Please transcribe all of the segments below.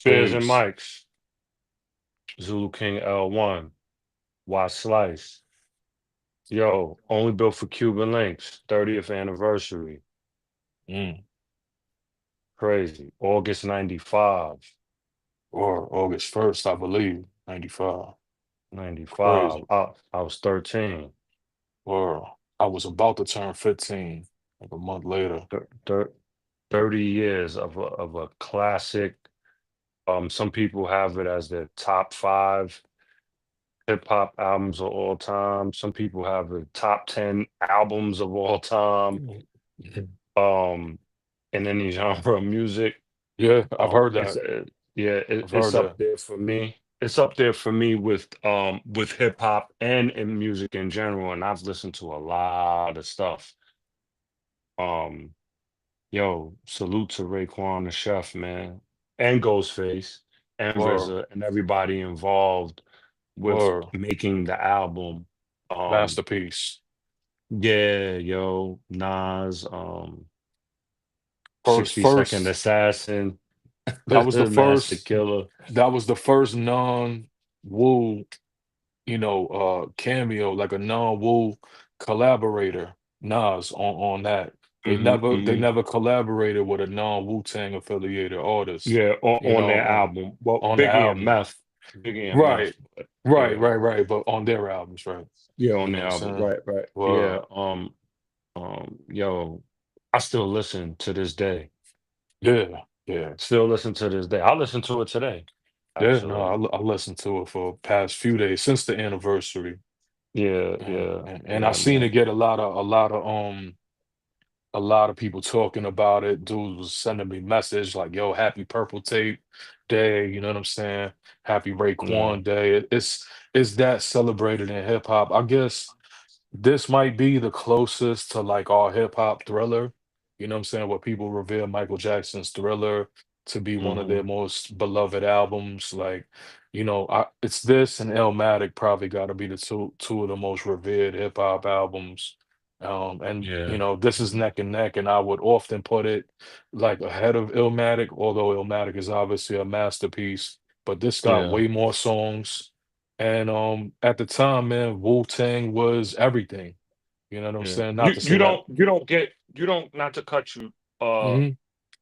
Spears and Peace. Mike's, Zulu King L1, Y Slice. Yo, only built for Cuban Links, 30th anniversary. Mm. Crazy. August 95. Or August 1st, I believe, 95. 95. Crazy. I was 13. Or I was about to turn 15, like a month later. Thir- thir- 30 years of a classic. Some people have it as their top five hip hop albums of all time. Some people have the top 10 albums of all time. Mhm. Mhm. Um, in any genre of music. Yeah, I've heard It's that. yeah, I've it's heard up that. there for me. It's up there for me with hip hop and in music in general. And I've listened to a lot of stuff. Um, Yo, salute to Raekwon the Chef, man, and Ghostface and Word, RZA and everybody involved with word. making the album. Um, Masterpiece. yeah, yo, Nas, First, 60-Second first, Assassin, that was the Master first, Killer. that was the first non-Wu, cameo, like a non-Wu collaborator, Nas on that. Hmm, They hmm. never collaborated with a non-Wu-Tang affiliated artist, Yeah, on their uh, album. Well, on the Biggie and album. Meth, Biggie and Meth, Right, but right, yeah, right, right. But on their albums, right? yeah, You on know their what I'm album. saying? Right, right. Yeah. Well, Yo, I still listen to this day. yeah, yeah, Still listen to this day. I listen to it today, yeah. No, actually. I listened to it for past few days since the anniversary, Yeah, and yeah, and I yeah, seen it man. get a lot of people talking about it. Dudes was sending me message like, "Yo, happy Purple Tape Day." You know what I'm saying? Happy Yeah, Raekwon Day. It's that celebrated in hip hop. I guess this might be the closest to like our hip hop Thriller. You know what I'm saying? Where people revere Michael Jackson's Thriller to be one of their hmm, most beloved albums. Like, it's this and Illmatic probably got to be the two of the most revered hip hop albums. And yeah, this is neck and neck, and I would often put it like ahead of Illmatic, although Illmatic is obviously a masterpiece. But this got yeah, way more songs, and at the time, man, Wu-Tang was everything. You know what I'm yeah. saying? Not You to say you that. don't get you don't not to cut you. Hmm.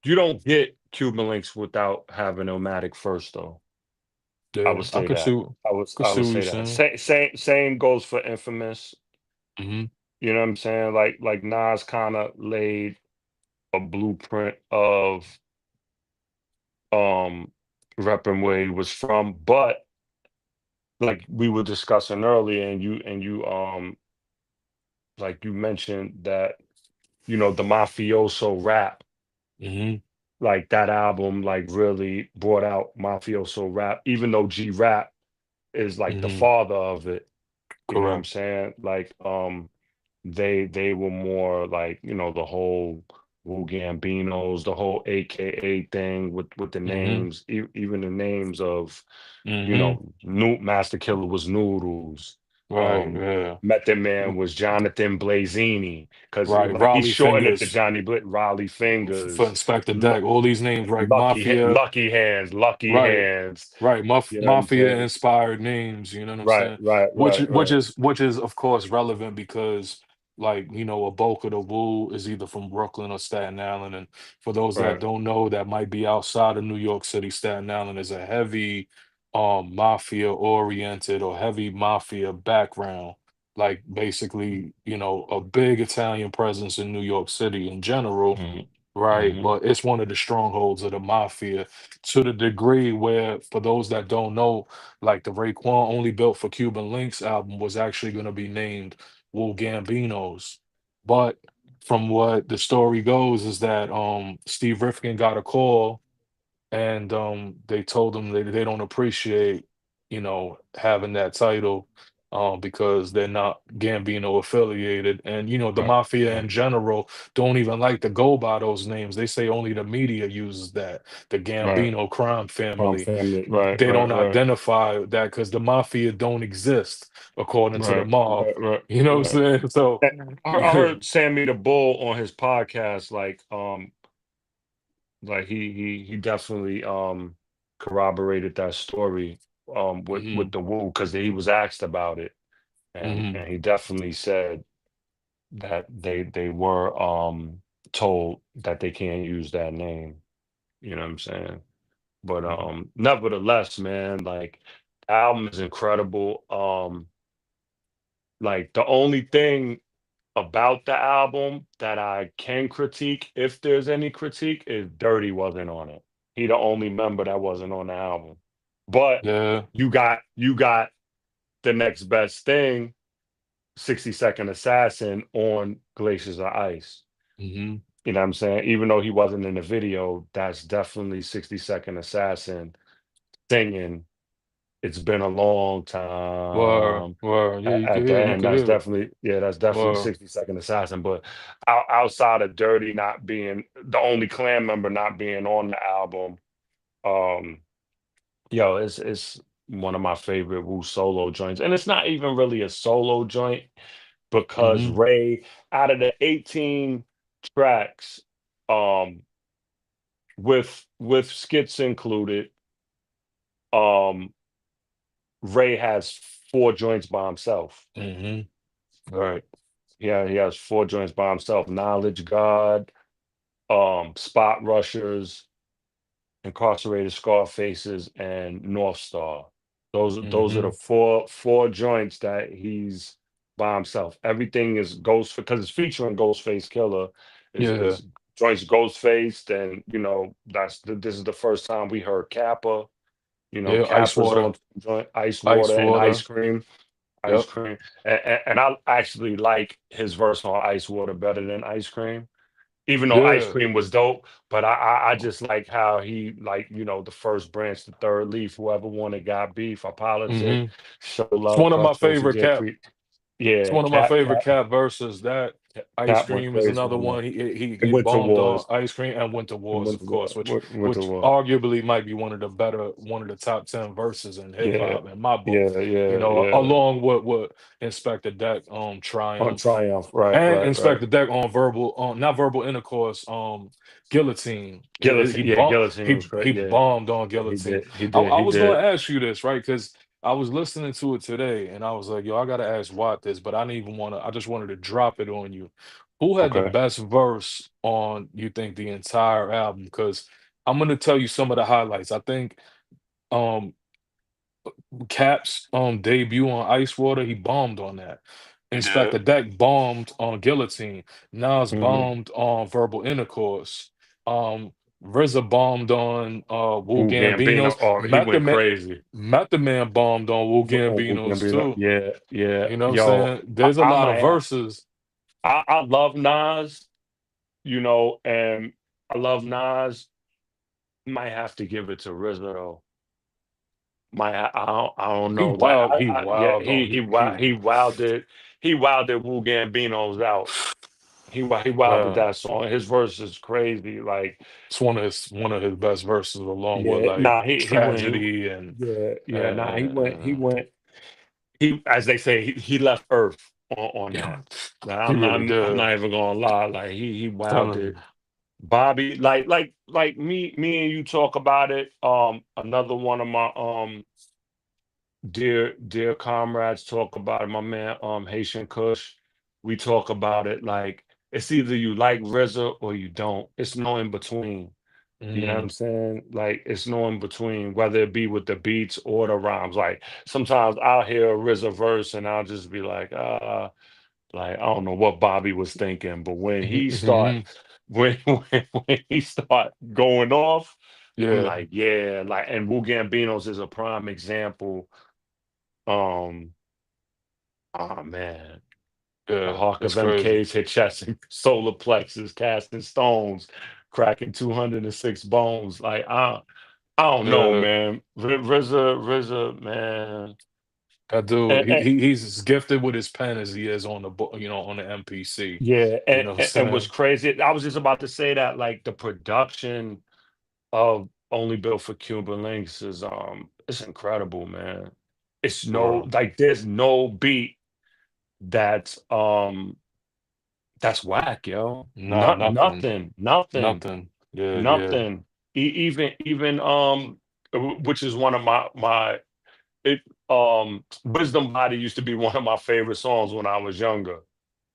You don't get Cuban links without having Illmatic first, though. I Yeah, would say that. could I see would what you're say that. saying. Same goes for Infamous. Hmm. You know what I'm saying? Like Nas kind of laid a blueprint of um repping where he was from, but like we were discussing earlier, and you like you mentioned that the mafioso rap, Hmm. like that album like really brought out mafioso rap, even though G Rap is like the Hmm. father of it. You know what I'm Correct. saying? Like they were more like, the whole Wu Gambinos, the whole AKA thing with the Hmm. names, even the names of, Hmm. New Master Killer was Noodles. Right. Yeah. Method Man R- was Jonathan Blazini, because Right. like he Raleigh shortened it to Fingers Johnny Raleigh for Fingers, Inspector Lu- Deck. All these names, right? Mafia. Lucky Right. Hands. Right. You know what I'm Mafia saying? inspired names. You know what I'm Right, saying? right, Which right, which right, is which is of course relevant because like a bulk of the Wu is either from Brooklyn or Staten Island, and for those that right. don't know, that might be outside of New York City, Staten Island is a heavy mafia oriented or heavy mafia background. Like basically, a big Italian presence in New York City in general, Hmm, right? hmm. But it's one of the strongholds of the mafia to the degree where, for those that don't know, like the Raekwon Only Built for Cuban Links album was actually going to be named Wu Gambino's. But from what the story goes, is that Steve Rifkin got a call and they told them they don't appreciate having that title because they're not Gambino affiliated, and the Right, mafia right, in general don't even like to go by those names. They say only the media uses that, the right. Gambino crime Farm family. family. Right, They right, don't right, identify that because the mafia don't exist according to the right, mob. right, right, You know what right. I'm saying? So I heard Sammy the Bull on his podcast, like he definitely corroborated that story with Mhm. the Wu because he was asked about it, Mhm. and he definitely said that they were told that they can't use that name. You know what I'm saying? But Mhm. nevertheless, man, like the album is incredible. Like the only thing about the album that I can critique, if there's any critique, is Dirty wasn't on it. He the only member that wasn't on the album. But Yeah. you got the next best thing, 60 Second Assassin on Glaciers of Ice. Mhm. You know what I'm saying? Even though he wasn't in the video, that's definitely 60 Second Assassin singing It's Been a Long Word, Time. word. Yeah, At the you end, could hear it. that's definitely Word. 60 Second Assassin. But outside of Dirty not being the only clan member not being on the album, um, yo, it's one of my favorite Wu solo joints. And it's not even really a solo joint because Mhm. Ray, out of the 18 tracks, um, with skits included, um, Ray has four joints by himself. Mhm. Right. Yeah, he has four joints by himself. Knowledge God, Spot Rushers, Incarcerated Scarfaces, and North Star. Those are the Mhm. four joints that he's by himself. Everything is Ghost because it's featuring Ghostface Killer. Yeah. Is joints Ghostface, and this is the first time we heard Kappa. Yeah. Ice Kappa's water. on joint Ice Ice Water and Ice water. Cream. Ice Yep. Cream. And I actually like his verse on Ice Water better than Ice Cream. Even though Ice Yeah. Cream was dope, but I just like how he like, the first branch, the third leaf, whoever wanted got beef, I politic, Mhm. show It's love, one of my cutthroats, and favorite get Cap. free. It's Yeah, one of my Cap favorite Cap Cap verses. That Ice Cap went Cream is crazy another on that. one. He And Winter bombed on Wars. Ice Cream and Winter And Wars, of Winter course, War. which Winter which War. arguably might be one of the top 10 verses in hip Yeah. hop in my book. Yeah, yeah, yeah. Along with what Inspector Deck, On Triumph, Triumph. Right, and right, right. Inspector Deck on verbal, not verbal intercourse, Guillotine. Guillotine. Yeah, Guillotine was He great. Yeah. bombed on Yeah, he Guillotine. did. He I did. He was gonna did. ask you this, right? Because I was listening to it today, and I was like, "Yo, I gotta ask Watt this," but I didn't even want to. I just wanted to drop it on you. Who had the Okay. best verse on you think the entire album? Because I'm gonna tell you some of the highlights. I think um Cap's debut on Ice Water, he bombed on that. He did. Inspector Deck bombed on Guillotine. Nas Hmm. bombed on Verbal Intercourse. Um, RZA bombed on Wu Ooh, Gambino. Gambino's. Oh, he went crazy. Method Man bombed on Wu Ooh, Gambino's Gambino. too. Yeah, yeah. You know what I'm Yo, saying? There's a I lot of might. verses. I love Nas. And I love Nas. Might have to give it to RZA though. I don't know. Like He yeah, wild on he wilded Wu Gambino's out. He wilded uh, that song. His verse is crazy. Like it's one of his best verses along with yeah, like nah, he went. Tragedy and Yeah, yeah, nah, he uh, went. He, as they say, he left Earth on yeah, that. Like, he I'm not really I'm did. not even gonna lie. Like he Telling wilded you. Bobby. Like me and you talk about it. Another one of my dear comrades talk about it. My man Haitian Kush. We talk about it. Like it's either you like RZA or you don't. It's no in between. You know what I'm Mm, saying? Like it's no in between, whether it be with the beats or the rhymes. Like sometimes I'll hear a RZA verse and I'll just be like I don't know what Bobby was thinking, but when mhm, he start mhm. when he start going off, I'm Yeah, like, yeah, like and Wu Gambinos is a prime example. Um, oh man, the yeah, Hawk of it's crazy. MKs hit chest and solar plexus, casting stones, cracking 206 bones. Like I don't know, Yeah, man. RZA, man. that dude, And, and- he's as gifted with his pen as he is on the book, on the MPC. yeah, You know what I'm and what's saying? crazy, I was just about to say that, like the production of Only Built for Cuban Links is it's incredible, man. It's no Bro, like there's no beat that's that's whack, yo. nah, Not nothing, nothing, nothing, nothing. Yeah, yeah. nothing. Even which is one of my it Wisdom Body used to be one of my favorite songs when I was younger.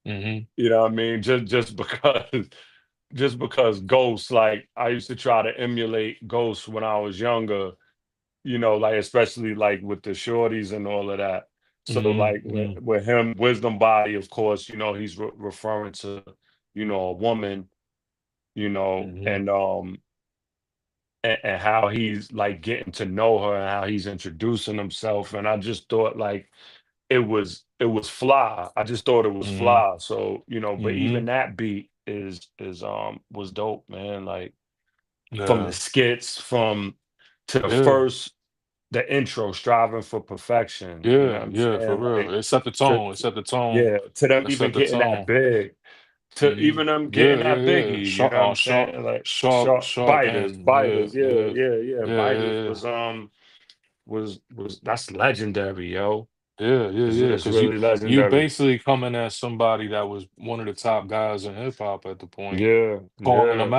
Mhm. You know what I mean? Just because just because Ghost, like I used to try to emulate Ghost when I was younger, like especially like with the shorties and all of that. So Mhm. like Mhm. with him, Wisdom Body, of course, he's referring to, a woman, Mhm. and how he's like getting to know her and how he's introducing himself. And I just thought like it was fly. I just thought it was Mhm. fly. So, but even Mhm. that beat was dope, man. Like from the Yeah. skits, from to Yeah. the intro, striving for perfection. You know Yeah. what I'm Yeah. For saying? real. Like It set the to, tone. It set the tone. yeah, to them It even set the getting that tone. big, to Mhm. even them getting Yeah. Yeah. that Yeah. biggie, you know what I'm saying? Like sharp Sharp biters, end. Yeah. biters, yeah, Yeah. yeah, yeah. Yeah. Biters Yeah. was that's legendary, yo. Yeah, yeah, It's yeah. it's Because really you legendary. basically coming as somebody that was one of the top guys in hip hop at the point, Yeah, yeah, calling them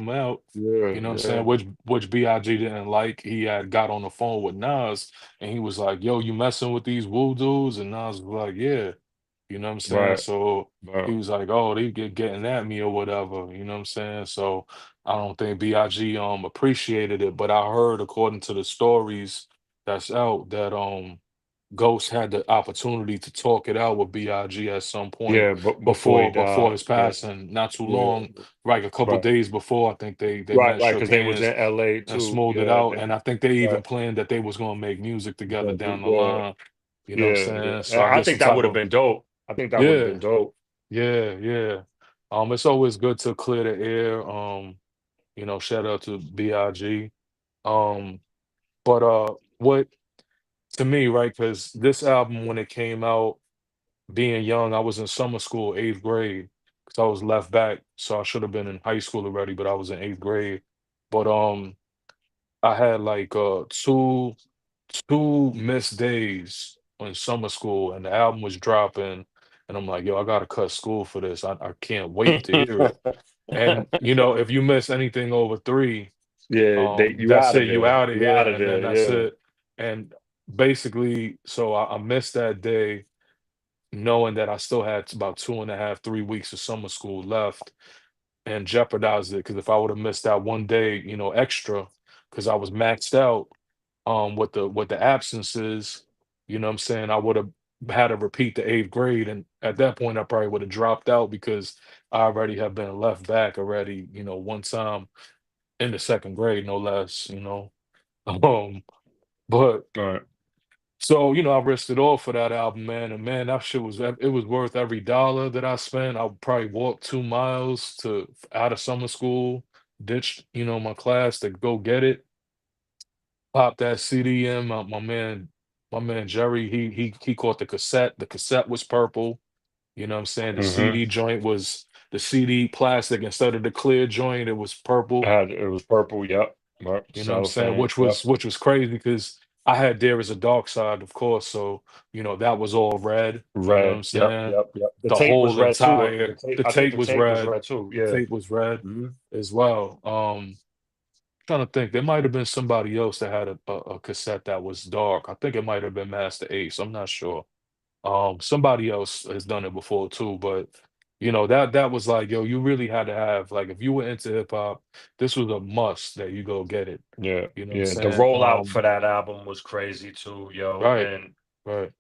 out. yeah, You know what I'm yeah. saying? Which Big didn't like. He had got on the phone with Nas and he was like, "Yo, you messing with these Woo dudes?" And Nas was like, "Yeah." You know what I'm saying? Right, So he right. was like, "Oh, they getting at me or whatever." You know what I'm saying? So I don't think Big appreciated it, but I heard according to the stories that's out that Ghost had the opportunity to talk it out with Big at some point Yeah, but before he before died, his yeah, passing, not too yeah, long, like a couple right, days before. I think they right, met, right. shook Because they was hands, in L.A. and too. smoothed it Yeah, out. And I think they even right. planned that they was gonna make music together down the Yeah, line. You know what I'm yeah, yeah. saying? And So I I guess some think that type would have of been dope. I think that would have yeah, been dope. yeah, yeah. It's always good to clear the air. Shout out to Big. Um, but what to me, right? Because this album when it came out. Being young, I was in summer school, 8th grade, because I was left back, so I should have been in high school already, but I was in 8th grade. But I had like two missed days in summer school, and the album was dropping, and I'm like, yo, I gotta cut school for this. I can't wait to hear it. And if you miss anything over three, Yeah, you that's out of it, you there. out of You here, out of and then there. that's Yeah. it. And basically, so I missed that day knowing that I still had about 2.5, 3 weeks of summer school left and jeopardized it. Because if I would have missed that one day, extra, because I was maxed out with the absences, you know what I'm saying, I would have had to repeat the 8th grade. And at that point, I probably would have dropped out because I already have been left back already, one time in the second grade, no less. Um, but All right. so, I risked it all for that album, man. And man, that shit it was worth every dollar that I spent. I would probably walk 2 miles to out of summer school, ditch, my class to go get it, pop that CD in. My man Jerry, he caught the cassette. The cassette was purple. You know what I'm saying? The Mm-hmm. CD joint was the CD plastic instead of the clear joint, it was purple. It was purple. Yep. Yep. You know what I'm saying? Cellophane. Which Yep. was which was crazy because I had There Is a Dark Side, of course. So, that was all red. You know what I'm Red. Yep. saying? Yep. Yep. The The tape was whole red too. entire the I think tape the was tape was red. red too. The Yeah. tape was red Hmm. as well. Trying to think, there might have been somebody else that had a cassette that was dark. I think it might have been Master Ace. I'm not sure. Somebody else has done it before too, but that was like, yo, you really had to have like if you were into hip hop, this was a must that you go get it. Yeah. You know what I'm Yeah. The saying? rollout for that album was crazy too, yo. Right, And right.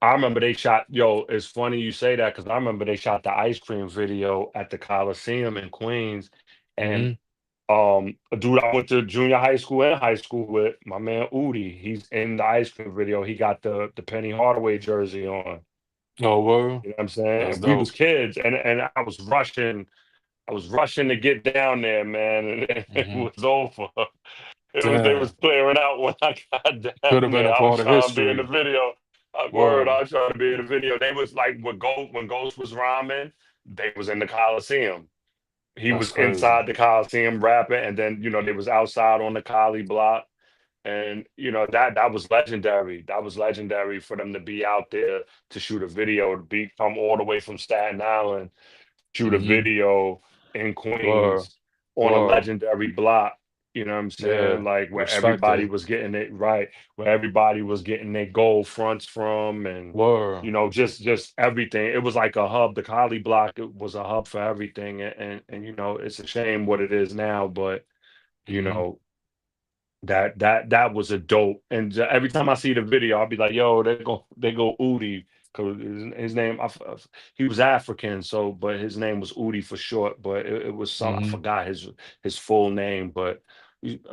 I remember they shot. Yo, it's funny you say that because I remember they shot the ice cream video at the Coliseum in Queens, and Mhm. a dude I went to junior high school and high school with, my man Udi. He's in the ice cream video. He got the Penny Hardaway jersey on. Oh, word? You know what I'm saying? That's And we was dope. kids, and I was rushing. I was rushing to get down there, man, and it Mhm. was over. They was Damn. clearing out when I got Could have down been there. a I was part of trying to be in the history. video. Word, Word. I was trying to be in the video. They was like when Ghost was rhyming, they was in the Coliseum. He That's was crazy. inside the Coliseum rapping, and then they was outside on the Collie block. And that was legendary. That was legendary for them to be out there to shoot a video, to be come all the way from Staten Island, shoot a Mhm. video in Word. Queens on a Word. legendary block. You know what I'm Yeah. saying? Like where everybody Respected. was getting it right, where everybody was getting their gold fronts from, and Word. just everything. It was like a hub. The Collie Block, it was a hub for everything, and it's a shame what it is now, but you Mhm. know that was a dope. And every time I see the video, I'll be like, "Yo, they go Udi," because his name, he was African, so but his name was Udi for short. But it was some, I Mhm. forgot his full name, but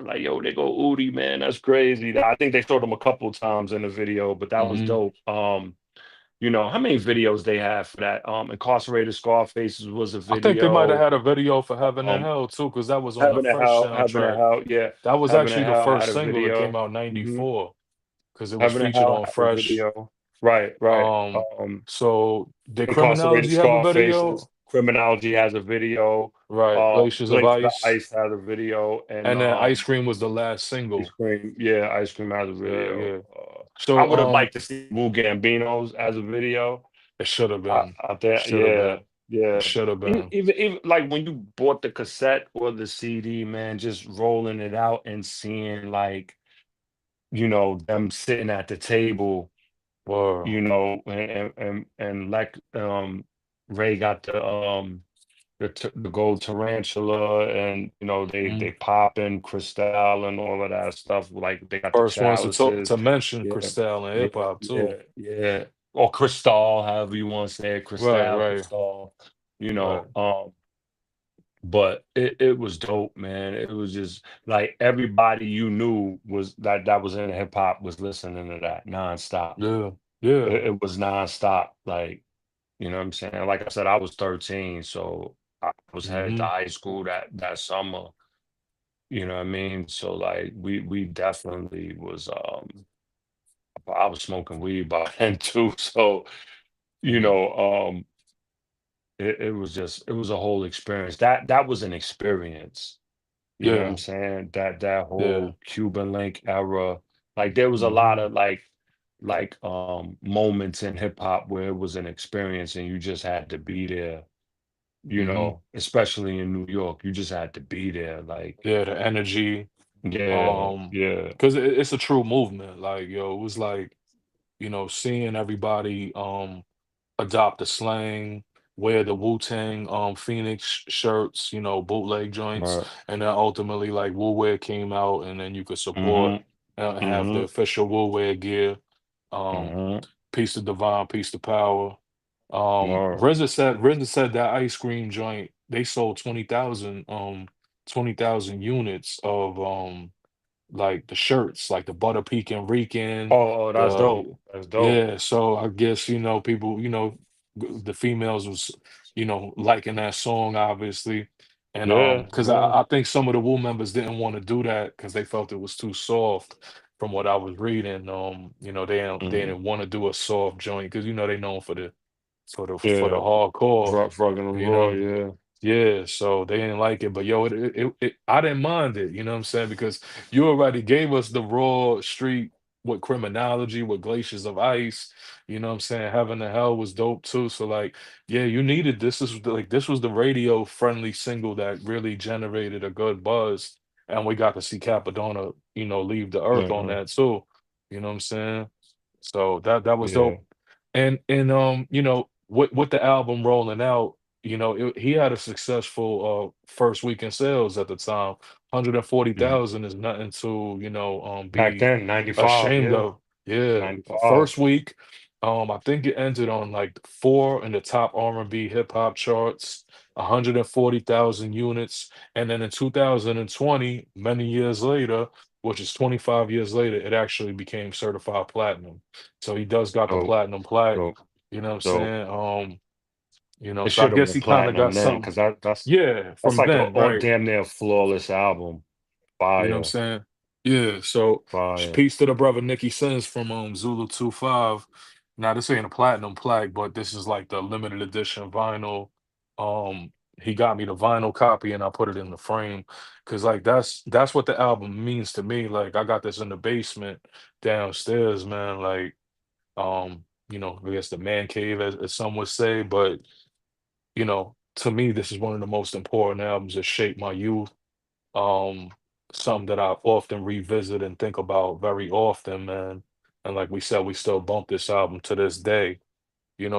like, yo, they go Udi, man, that's crazy. I think they showed him a couple times in the video, but that was Mhm. dope. How many videos they have for that? Incarcerated Scarfaces was a I think they might have video. had a video for Heaven and Um, Hell too, because that was on the first Heaven and soundtrack. Hell, yeah, That was Heaven and actually the Hell had first a single that came video. out in Hmm. '94, because it was Heaven and featured Hell on had a Fresh. video. Right, right. So did Incarcerated Criminology have a Scarfaces. video? Criminology has a video. Right, Glaciers of Glacier of Ice, Ice has a video, and and then Ice Cream was the last Ice single. Cream, yeah, Ice Cream has a Yeah, video. yeah. I So, would have liked to see Wu Gambino's as a video. it should have I, been. I It think, should have yeah, been. It yeah. should have Even, been. even even like when you bought the cassette or the CD, man, just rolling it out and seeing like them sitting at the table, Word. and like Ray got the gold tarantula, and they Mhm. popping Cristal and all of that stuff. Like they got the First ones to chalices. to mention Yeah, Cristal and yeah, hip hop yeah, too. yeah. Or Cristal, however you want to say it, Right, Cristal, right, Cristal. You right. know, um, but it was dope, man. It was just like everybody you knew was that was in hip hop was listening to that nonstop. Yeah, yeah. It was nonstop. Like, you know what I'm saying? Like I said, I was 13, so I was headed to Mhm. high school that summer. You know what I mean? So like we definitely was I was smoking weed by then too. So, you Mhm. know, it was a whole experience. That was an experience. You know what I'm Yeah, saying? That yeah. whole Cuban Link era. Like there was a lot Mhm. of moments in hip hop where it was an experience and you just had to be there, Mhm. especially in New York. You just had to be there. Like, Yeah, the energy. yeah, yeah. Because it's a true movement. Like, yo, it was like, seeing everybody adopt the slang, wear the Wu-Tang Phoenix shirts, bootleg joints, Right. and then ultimately like Wu Wear came out, and then you could support Mm-hmm. and have the Mm-hmm. official Wu Wear gear. Um, Mm-hmm. Peace to Divine, Peace to Power. Right. RZA said that ice cream joint, they sold 20,000 units of like the shirts, like the Butter Pecan Rican, Oh, that's dope. the That's dope. yeah. So I guess people, the females was liking that song obviously, and Yeah, because yeah, I think some of the Wu members didn't want to do that because they felt it was too soft. From what I was reading, they mm, didn't want to do a soft joint because they known for the yeah. hardcore, Fucking you raw, know. yeah. Yeah, so they didn't like it, but yo, I didn't mind it, you know what I'm saying? Because you already gave us the raw street with Criminology, with Glaciers of Ice, you know what I'm saying? Heaven and Hell was dope too. So like, yeah, you needed this was the radio friendly single that really generated a good buzz. And we got to see Capadonna, leave the earth on Yeah, that too. You know what I'm saying? So that was yeah. dope. And with the album rolling out, he had a successful first week in sales at the time. Mm. 140,000 is nothing to, Back be then, 95, ashamed yeah. of. Yeah, 95. first week, I think it ended on like four in the top R&B hip hop charts, 140,000 units, and then in 2020, many years later, which is 25 years later, it actually became certified platinum. So he does got the Dope, platinum plaque, dope, you know what I'm dope. saying? It So I should have guess went he kind of got platinum then, something, because that's yeah, that's from like a then, right? damn near flawless album. You know what I'm Fire, saying? Yeah. So fire. peace to the brother Nicky Sins from Zulu 25. Now this ain't a platinum plaque, but this is like the limited edition vinyl. He got me the vinyl copy and I put it in the frame because like that's what the album means to me. Like I got this in the basement downstairs, man. Like I guess the man cave as some would say, but to me, this is one of the most important albums that shaped my youth. Um, something that I often revisit and think about very often, man. And like we said, we still bump this album to this day.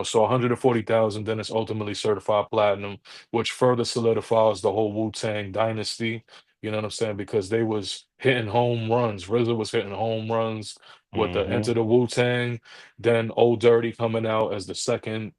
So 140,000, then it's ultimately certified platinum, which further solidifies the whole Wu-Tang dynasty. You know what I'm saying? Because they was hitting home runs. RZA was hitting home runs with the Mm-hmm. Enter the Wu-Tang, then Old Dirty coming out as the second.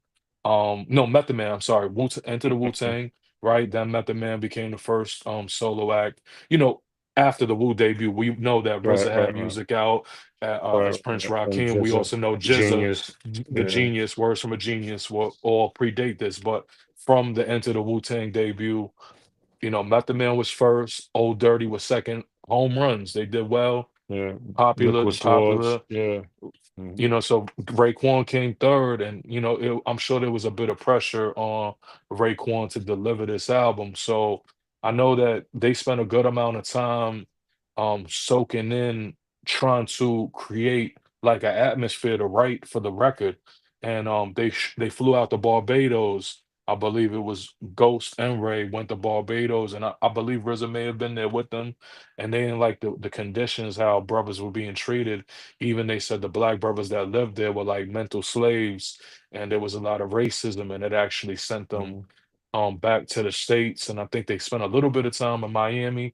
No, Method Man, I'm sorry, Enter the Wu-Tang, right? Then Method Man became the first solo act. You know, after the Wu debut, we know that Right, RZA had right, right, music out as right, Prince and Rakim. We GZA, also know GZA, Genius. the Yeah, Genius, words from a Genius will all predate this, but from the Enter the Wu-Tang debut, Method Man was first, Old Dirty was second. Home runs, they did well, yeah. popular, Liquid Swords. popular. Yeah. Hmm. So Raekwon came third, and I'm sure there was a bit of pressure on Raekwon to deliver this album. So I know that they spent a good amount of time soaking in, trying to create like an atmosphere to write for the record. And they flew out to Barbados. I believe it was Ghost and Ray went to Barbados, and I believe RZA may have been there with them. And they didn't like the conditions how brothers were being treated. Even they said the black brothers that lived there were like mental slaves, and there was a lot of racism, and it actually sent them Hmm. back to the States. And I think they spent a little bit of time in Miami,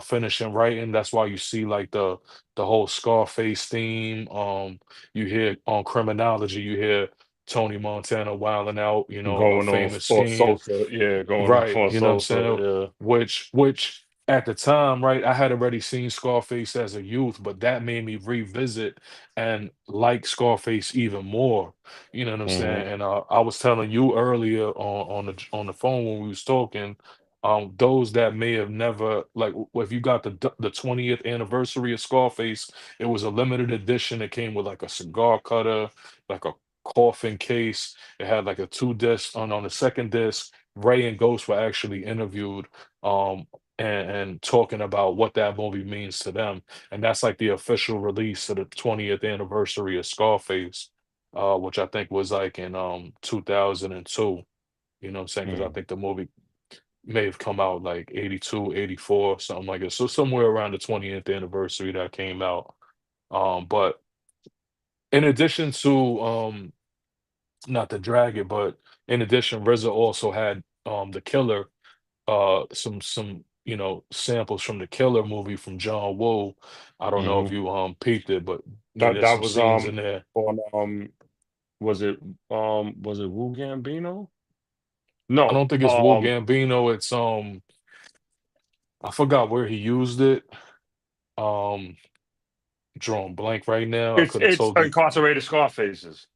finishing writing. That's why you see like the whole Scarface theme. You hear on Criminology, you hear Tony Montana wilding out, a Going famous off scheme. Sosa. Yeah, going off Right, on you know what I'm Sosa. saying? Yeah. Which at the time, right, I had already seen Scarface as a youth, but that made me revisit and like Scarface even more. You know what I'm Hmm. saying? And I was telling you earlier on the phone when we was talking, those that may have never like if you got the 20th anniversary of Scarface, it was a limited edition. It came with like a cigar cutter, like a coffin case. It had like a two disc on the second disc. Ray and Ghost were actually interviewed um and talking about what that movie means to them. And that's like the official release of the 20th anniversary of Scarface, which I think was like in 2002. You know what I'm saying? Because I Hmm. think the movie may have come out like 82, 84, something like that. So somewhere around the 20th anniversary that came out. But in addition to not to drag it, but in addition, RZA also had The Killer, some samples from the Killer movie from John Woo. I don't know if Hmm. you peeped it, but there's That some was scenes in there. on was it Wu Gambino? I No, don't think it's Will Gambino. It's I forgot where he used it. Um, drawing blank right now. I could have it's told you. Incarcerated Scarfaces.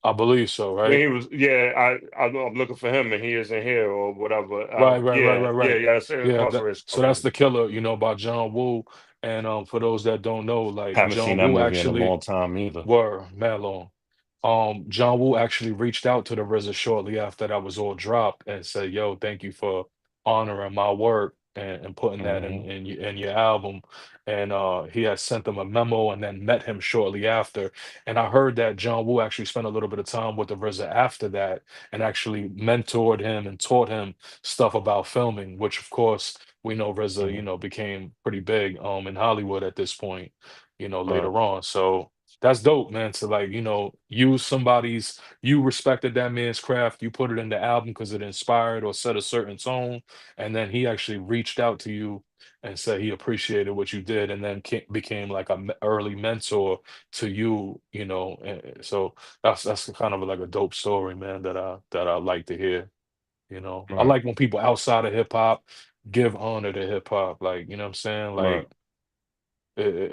I believe so, When right? he was, yeah, I'm looking for him and he isn't here or whatever. Right, right, right, Yeah, right, yeah, right. yeah. It's Yeah, that, Incarcerated so that's The Scarfaces. Killer, by John Woo. And for those that don't know, like Haven't seen John that Woo movie in a actually long time either. were mad long. John Woo actually reached out to the RZA shortly after that was all dropped and said, "Yo, thank you for honoring my work and putting that in Hmm. in your album." And he had sent them a memo and then met him shortly after. And I heard that John Woo actually spent a little bit of time with the RZA after that and actually mentored him and taught him stuff about filming, which of course we know RZA, Hmm. became pretty big in Hollywood at this point, Right, later on. So that's dope, man, to like, use you respected that man's craft, you put it in the album because it inspired or set a certain tone, and then he actually reached out to you and said he appreciated what you did, and then became like a early mentor to you, so that's kind of like a dope story, man, that I like to hear. I right, like when people outside of hip hop give honor to hip hop, like, you know what I'm saying? right, Like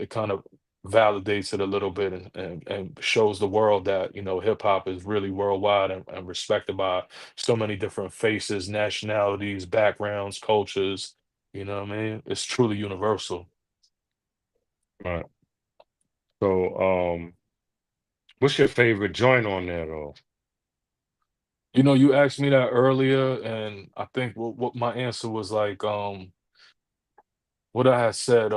it kind of validates it a little bit and shows the world that hip hop is really worldwide and respected by so many different faces, nationalities, backgrounds, cultures. You know what I mean? It's truly universal. right. So, what's your favorite joint on there though? You asked me that earlier, and I think what my answer was like, what I had said.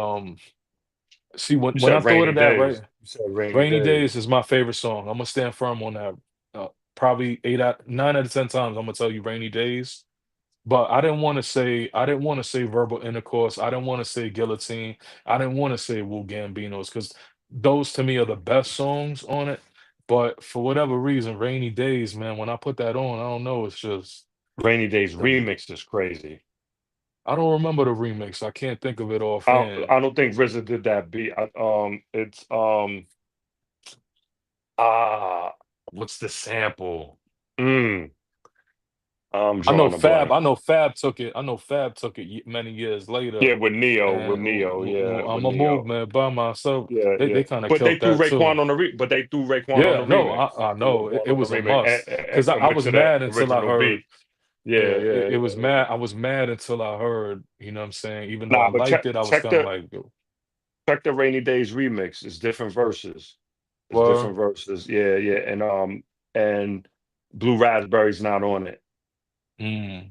See, when You when I said thought Rainy of that, right? Days. You said Rainy Rainy Days. Days is my favorite song. I'm gonna stand firm on that. Probably 9 out of 10 times I'm gonna tell you Rainy Days. but I didn't want to say verbal intercourse. I didn't want to say guillotine. I didn't want to say Wu Gambinos because those to me are the best songs on it. But for whatever reason, Rainy Days, man, when I put that on, I don't know, it's just Rainy Days the remix is crazy. I don't remember the remix. I can't think of it I offhand. I don't think RZA did that beat. It's ah, what's the sample? Mm, I'm I know drawing a Fab. blank. I know Fab took it. I know Fab took it many years later. Yeah, with And Neo, yeah, with I'm a Neo. movement by myself. Yeah, They yeah. they kind of But they killed threw that too. Raekwon on the but they threw Raekwon on Yeah, the no, remix. I Threw know it Raekwon on the was a remix must because I mix was of that mad until I original heard. beat. Yeah, Yeah, yeah, it was yeah. mad. I was mad until I heard. You know what I'm saying? Even though I Nah, but liked it, I was kind of like, check the Rainy Days remix. It's different verses. It's well, different verses. Yeah, yeah. And Blue Raspberry's not on it. mm.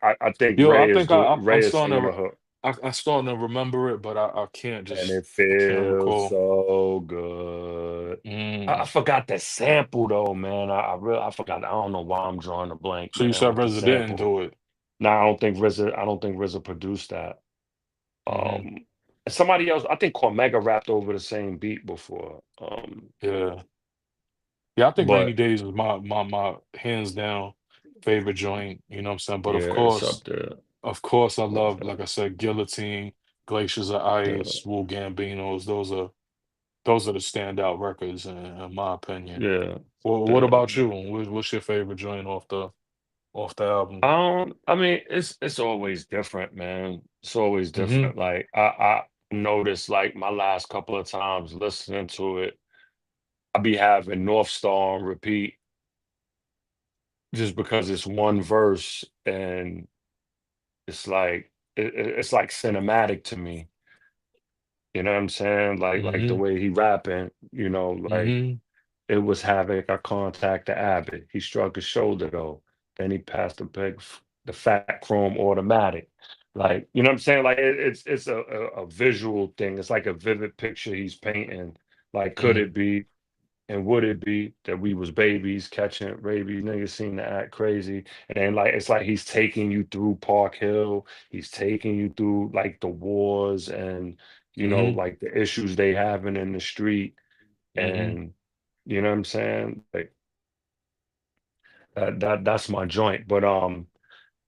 I think Yo, I think I'm Ray is starting singing to the hook. I starting to remember it, but I can't And just it I can't feels recall. so good. I Mm. forgot the sample though, man. I forgot. I don't know why I'm drawing a blank, So you man, said with the Resident didn't sample. do it. No, I don't think RZA produced that. Hmm. Um Somebody else, I think Cormega rapped over the same beat before. Yeah. Yeah, I think Rainy But Days is my hands down favorite joint, you know what I'm saying? But yeah, it's up there. of course I Up love, like I said, Guillotine, Glaciers of there. Ice, Wu Gambinos. Those are the standout records in my opinion. Yeah, Well, what yeah. about you? What's your favorite joint off the album? I mean, it's always different, man. It's always Hmm. different. Like I noticed like my last couple of times listening to it, I be having North Star on repeat just because it's one verse and it's like it's like cinematic to me. You know what I'm saying? Like the Hmm. way he rapping, like Hmm. it was Havoc. I contacted Abbott. He struck his shoulder though. Then he passed the fat chrome automatic. Like, you know what I'm saying? Like it's a visual thing. It's like a vivid picture he's painting. Like, could Hmm. it be and would it be that we was babies catching rabies? Niggas seem to act crazy. And then like it's like he's taking you through Park Hill. He's taking you through like the wars and Hmm. like the issues they having in the street. Hmm. And you know what I'm saying? Like that's my joint. But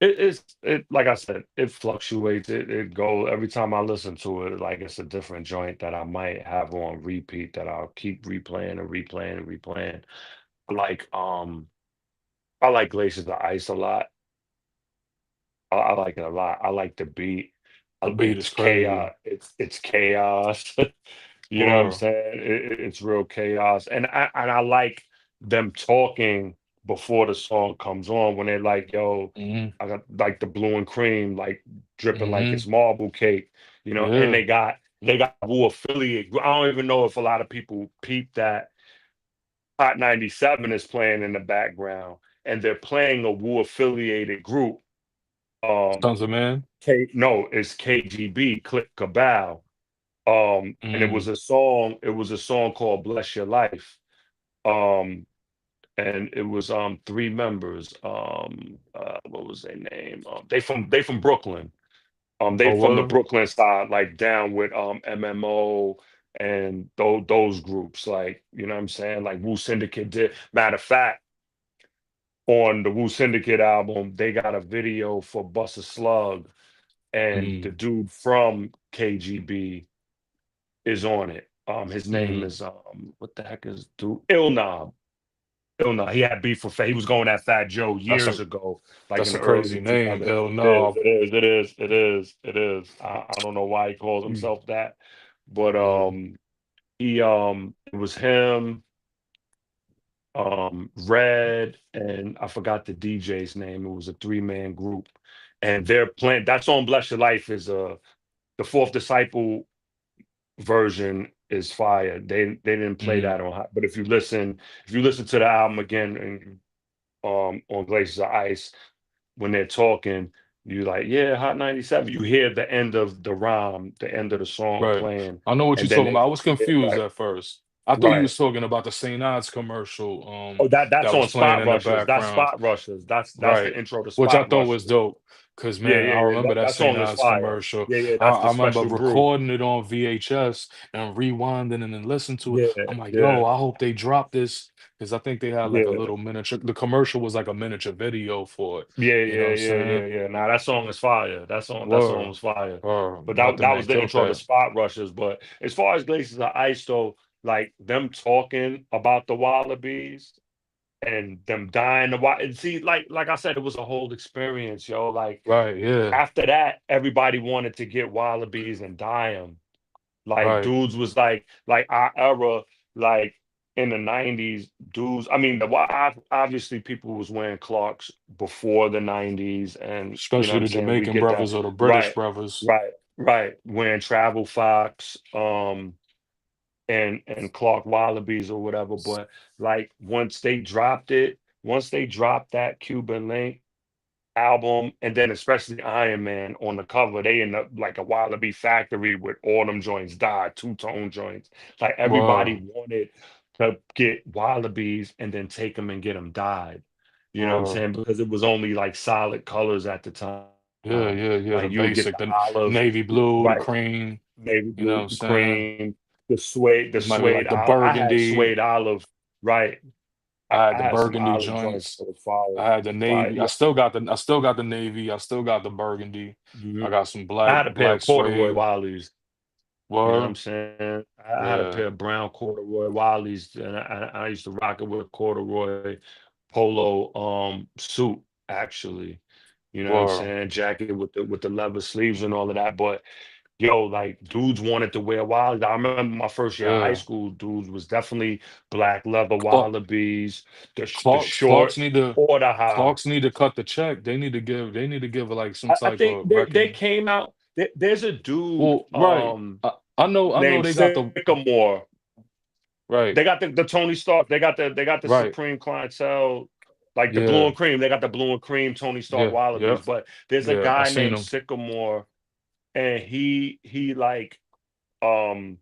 it like I said, it fluctuates. It goes every time I listen to it, like it's a different joint that I might have on repeat that I'll keep replaying and replaying and replaying. Like I like Glaciers of Ice a lot. I like it a lot. I like the beat. The beat is It's chaos. crazy. It's chaos. You know what I'm Or saying? It's real chaos, and I like them talking before the song comes on when they're like, "Yo, hmm. I got like the blue and cream, like dripping like Hmm. it's marble cake," and Yeah. they got Wu affiliate. I don't even know if a lot of people peep that Hot 97 is playing in the background, and they're playing a Wu affiliated group. Um, Sons of Man. no, it's KGB, Click Cabal. And Mm. it was a song called Bless Your Life. Um, and it was three members. What was their name? They from Brooklyn. They Oh, from the well. Brooklyn side, like down with MMO and those groups, like, you know what I'm saying? Like Wu Syndicate did. Matter of fact, on the Wu Syndicate album, they got a video for Bust a Slug, and the Mm. dude from KGB is on it. His name Mm. is what the heck is dude? Ilnob. Ilnob. He had beef with Fat. He was going at Fat Joe That's years a ago, like in that's a the crazy early name, 2000s. El It is, Nob. it is, it is, it is, it is. I don't know why he calls Mm. himself that, but Yeah. it was him, Red, and I forgot the DJ's name. It was a three-man group, and they're playing. That song "Bless Your Life" is the Fourth Disciple version is fire. They didn't play Mm. that on Hot, but if you listen to the album again and on Glaciers of Ice, when they're talking, you like, yeah, Hot 97. You hear the end of the rhyme, the end of the song Right. playing, I know what and you're then talking they about. I was they're confused like, at first. I thought you right. was talking about the St. Ides commercial Oh, that's that was on playing Spot in the Rushes. That's background. Spot Rushes. That's the Right. intro to Which I Spot thought was Rushes. dope. Cause Yeah, man, yeah, I yeah. remember that That St. song is Ives fire. commercial. Yeah, yeah. I, That's I the remember special brew. recording it on VHS and rewinding and then listening to it. Yeah, I'm like, yeah, yo, I hope they drop this because I think they had like a yeah. little miniature. The commercial was like a miniature video for it. Yeah, You know what yeah, I'm yeah, saying? yeah, yeah. Nah, that song is fire. That song Word, was fire. But that Method that Man was the killed intro to that. Spot Rushers. But as far as Glaciers of Ice, though, like them talking about the Wallabies and them dying the and see, like I said, it was a whole experience, yo. Like Right, yeah, after that, everybody wanted to get Wallabies and dye them. Like right. dudes was like our era, like in the '90s, dudes. I mean, obviously people was wearing Clarks before the '90s, and you know what Especially I'm the saying. We Jamaican get that brothers or the British right, brothers. right, right. Wearing Travel Fox, and Clark Wallabies or whatever. But like once they dropped that Cuban Link album, and then especially Iron Man on the cover, they end up like a Wallaby factory with all them joints dyed, two-tone joints. Like Word, everybody wanted to get Wallabies and then take them and get them dyed. You know what I'm word. saying? Because it was only like solid colors at the time. Yeah, yeah, yeah. The Like you would get basic, the the olive, navy blue, the right? cream. Navy You know what blue, I'm saying? cream, the It might be suede like the olive. I had burgundy. suede olive, right? I had I the had some burgundy olive joints joints. that was fire, I had the navy. fire. I still got the navy. I still got the burgundy. I Mhm. got some I black had a pair of corduroy suede. Wallies. You know what I'm Word. saying? I had a Yeah. pair of brown corduroy Wallies, and I used to rock it with a corduroy polo suit, actually. You know what I'm Word. saying? Jacket with the leather sleeves and all of that. But yo, like dudes wanted to wear Wallies. I remember my first year of high Yeah. school, dudes was definitely black leather Clark, Wallabies, the Clarks, short or the high. Clarks need to cut the check. They need to give like some I type think of they record. came out. There's a dude Well, right. I know named they got the Sycamore. right, They got the Tony Stark. They got the right. Supreme Clientele, like the blue Yeah, and cream. They got the blue and cream Tony Stark yeah, yeah, Wallabies. But there's a yeah. I guy seen named them. Sycamore, and he um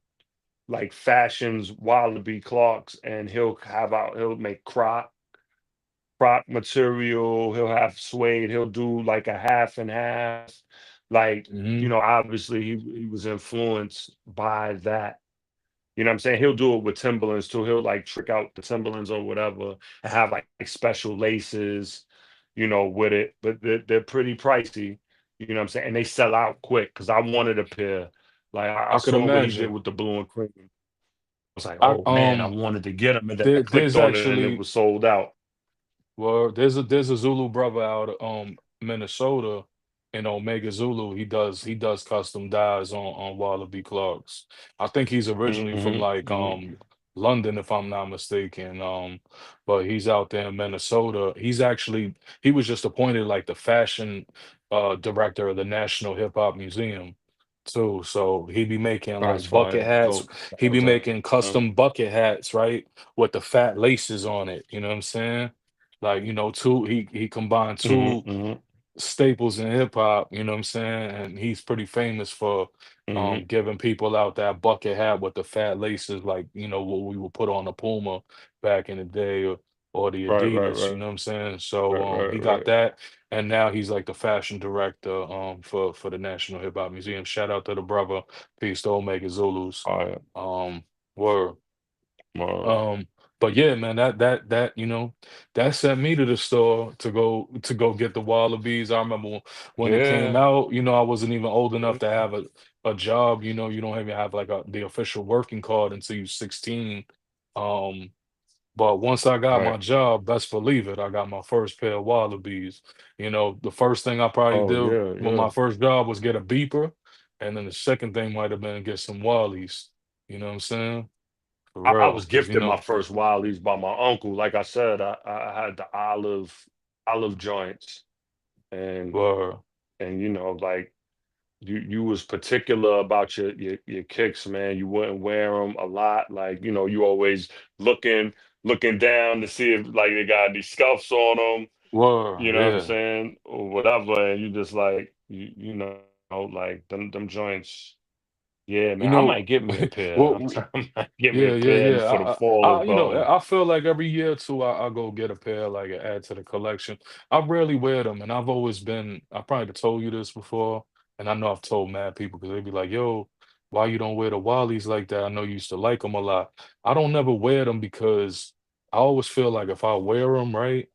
like fashions Wallaby Clarks, and he'll make croc material. He'll have suede. He'll do like a half and half. Like, Hmm. obviously he was influenced by that. You know what I'm saying? He'll do it with Timberlands too. He'll like trick out the Timberlands or whatever and have like special laces, with it. But they're pretty pricey. You know what I'm saying? And they sell out quick because I wanted a pair. Like I I could saw what he did imagine. with the blue and cream. I was like, I oh man, I wanted to get them. And then I clicked there's on it and it actually was sold out. well, there's a Zulu brother out of Minnesota in Omega Zulu. He does custom dyes on Wallaby Clarks. I think he's originally from Hmm, like hmm. London, if I'm not mistaken. But he's out there in Minnesota. He was just appointed like the fashion director of the National Hip Hop Museum too. So he be making That's like bucket fire. hats. Dope. Shout He out be to making him. custom bucket hats, right? With the fat laces on it. You know what I'm saying? Like, you know, two he combined Hmm, two hmm, staples in hip hop, you know what I'm saying? And he's pretty famous for hmm. giving people out that bucket hat with the fat laces, like, you know, what we would put on the Puma back in the day or the Right, right, Adidas, you right, know what I'm saying? So right, right, he got right. that and now he's like the fashion director for the National Hip Hop Museum. Shout out to the brother, peace to Omega Zulus. Fire. Um word. Word. Um, but yeah, man, that you know, that sent me to the store to go get the Wallabies. I remember when it came Yeah. out, you know, I wasn't even old enough Yeah. to have a job, you know, you don't even have like the official working card until you're 16. Um, but once I got my Right. job, best believe it, I got my first pair of Wallabies. You know, the first thing I probably Oh did yeah, with yeah. my first job was get a beeper, and then the second thing might have been get some Wallies. You know what I'm saying? For I real, was because you gifted my know. first Wiley's by my uncle. Like I said, I had the olive joints, and Word. like you was particular about your kicks, man. You wouldn't wear them a lot. Like you always looking down to see if like they got any scuffs on them. You Word, know what I'm yeah. saying, or whatever. And you just like like them joints. Yeah, You man, I know, might get me a pair. well, I might get me a yeah, yeah, pair yeah. for the fall or go. I feel like every year or two, I go get a pair, like add to the collection. I rarely wear them, and I've always been. I probably told you this before, and I know I've told mad people because they be like, "Yo, why you don't wear the Wallies like that? I know you used to like them a lot." I don't never wear them because I always feel like if I wear them right,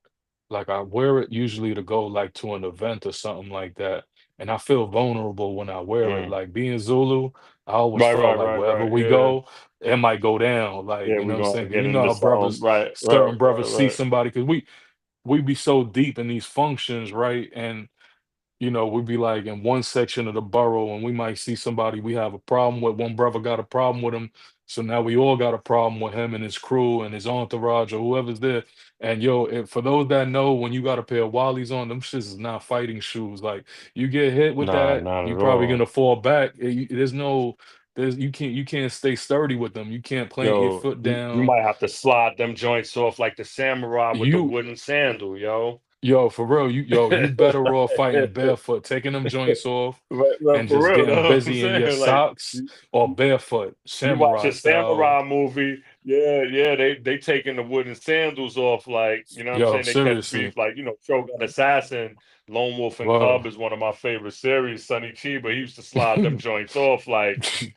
like I wear it usually to go like to an event or something like that, and I feel vulnerable when I wear it. Mm. Like being Zulu, I always Right, felt right, like right, wherever right. we Yeah. go, it might go down. Like, Yeah, you know we're what I'm gonna saying? 'Cause get you know into how something. brothers, Right, right, certain right, brothers see right. somebody because we be so deep in these functions, right? And we'd be like in one section of the borough and we might see somebody we have a problem with. One brother got a problem with him. So now we all got a problem with him and his crew and his entourage or whoever's there. And yo, for those that know, when you got a pair of Wallies on, them shits is not fighting shoes. Like you get hit with Nah, that, not you at probably gonna all. fall back. There's no, you can't stay sturdy with them. You can't plant your Yo, foot you down. might have to slide them joints off like the samurai with the You wooden sandal, yo. Yo, for real, you better off fighting barefoot, taking them joints off Right, right, and for just real, getting that's what I'm busy in your saying. Like socks or barefoot, you watch samurai a style. samurai movie, yeah, yeah, they taking the wooden sandals off, like you know what I'm Yo, saying. They catch seriously. beef, like Shogun Assassin, Lone Wolf and Well, Cub is one of my favorite series. Sonny Chiba, he used to slide them joints off,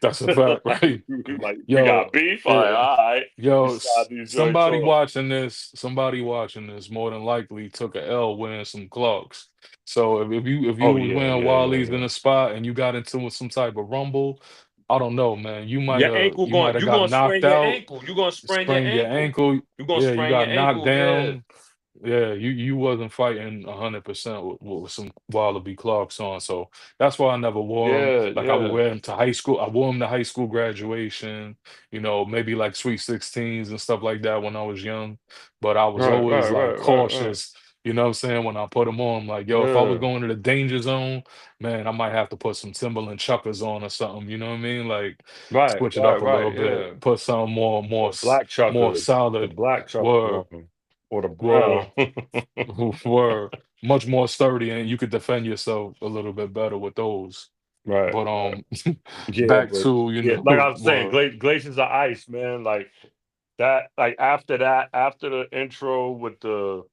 that's a fact, right? like we got Yo, beef. All right, yeah. all right, let me Yo, slide these joints off. somebody watching this more than likely took a L wearing some clogs. So if you Oh was yeah, wearing yeah, yeah, Wallies in yeah. a spot and you got into some type of rumble, I don't know, man. You might Your have ankle you going, might have you got gonna knocked sprain your out, ankle. You gonna sprain your sprained your ankle. ankle. You gonna Yeah, you sprain your got knocked ankle. Yeah, down. Yeah, you wasn't fighting 100% with some Wallaby Clarks on, so that's why I never wore them. yeah, Like I would yeah. wear them to high school. I wore them to high school graduation. Maybe like sweet 16s and stuff like that when I was young. But I was Right, always right, like right, right, right. cautious. You know what I'm saying? When I put them on, like yo, if I was Yeah. going to the danger zone, man, I might have to put some Timberland chuckers on or something. You know what I mean? Like Right, switch it right, up a right. little Yeah. bit, put some The black more chuckers, the solid. black chuckers Word, on, or the brown. word. Who were much more sturdy and you could defend yourself a little bit better with those. Right, But right. Yeah, back but to, yeah, like I was saying, were glaciers of ice, man. Like that, after that, after the intro with the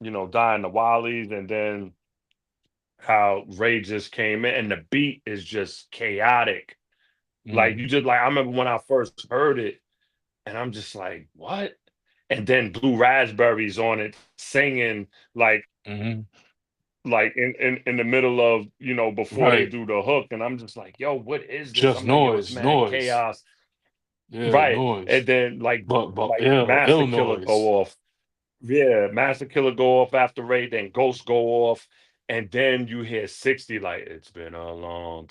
dying the Wallies, and then how Ray just came in, and the beat is just chaotic. Like mm, you just like I remember when I first heard it, and I'm just like, what? And then Blue Raspberries on it singing like mhm, in the middle of before they right. do the hook, and I'm just like, yo, what is this? Just I'm like, yo, it's noise, mad noise. chaos, Yeah, right? noise. And then like But like ill Master Killer noise. go off, yeah, Master Killer go off after Ray, then Ghost go off, and then you hear 60 like it's been a long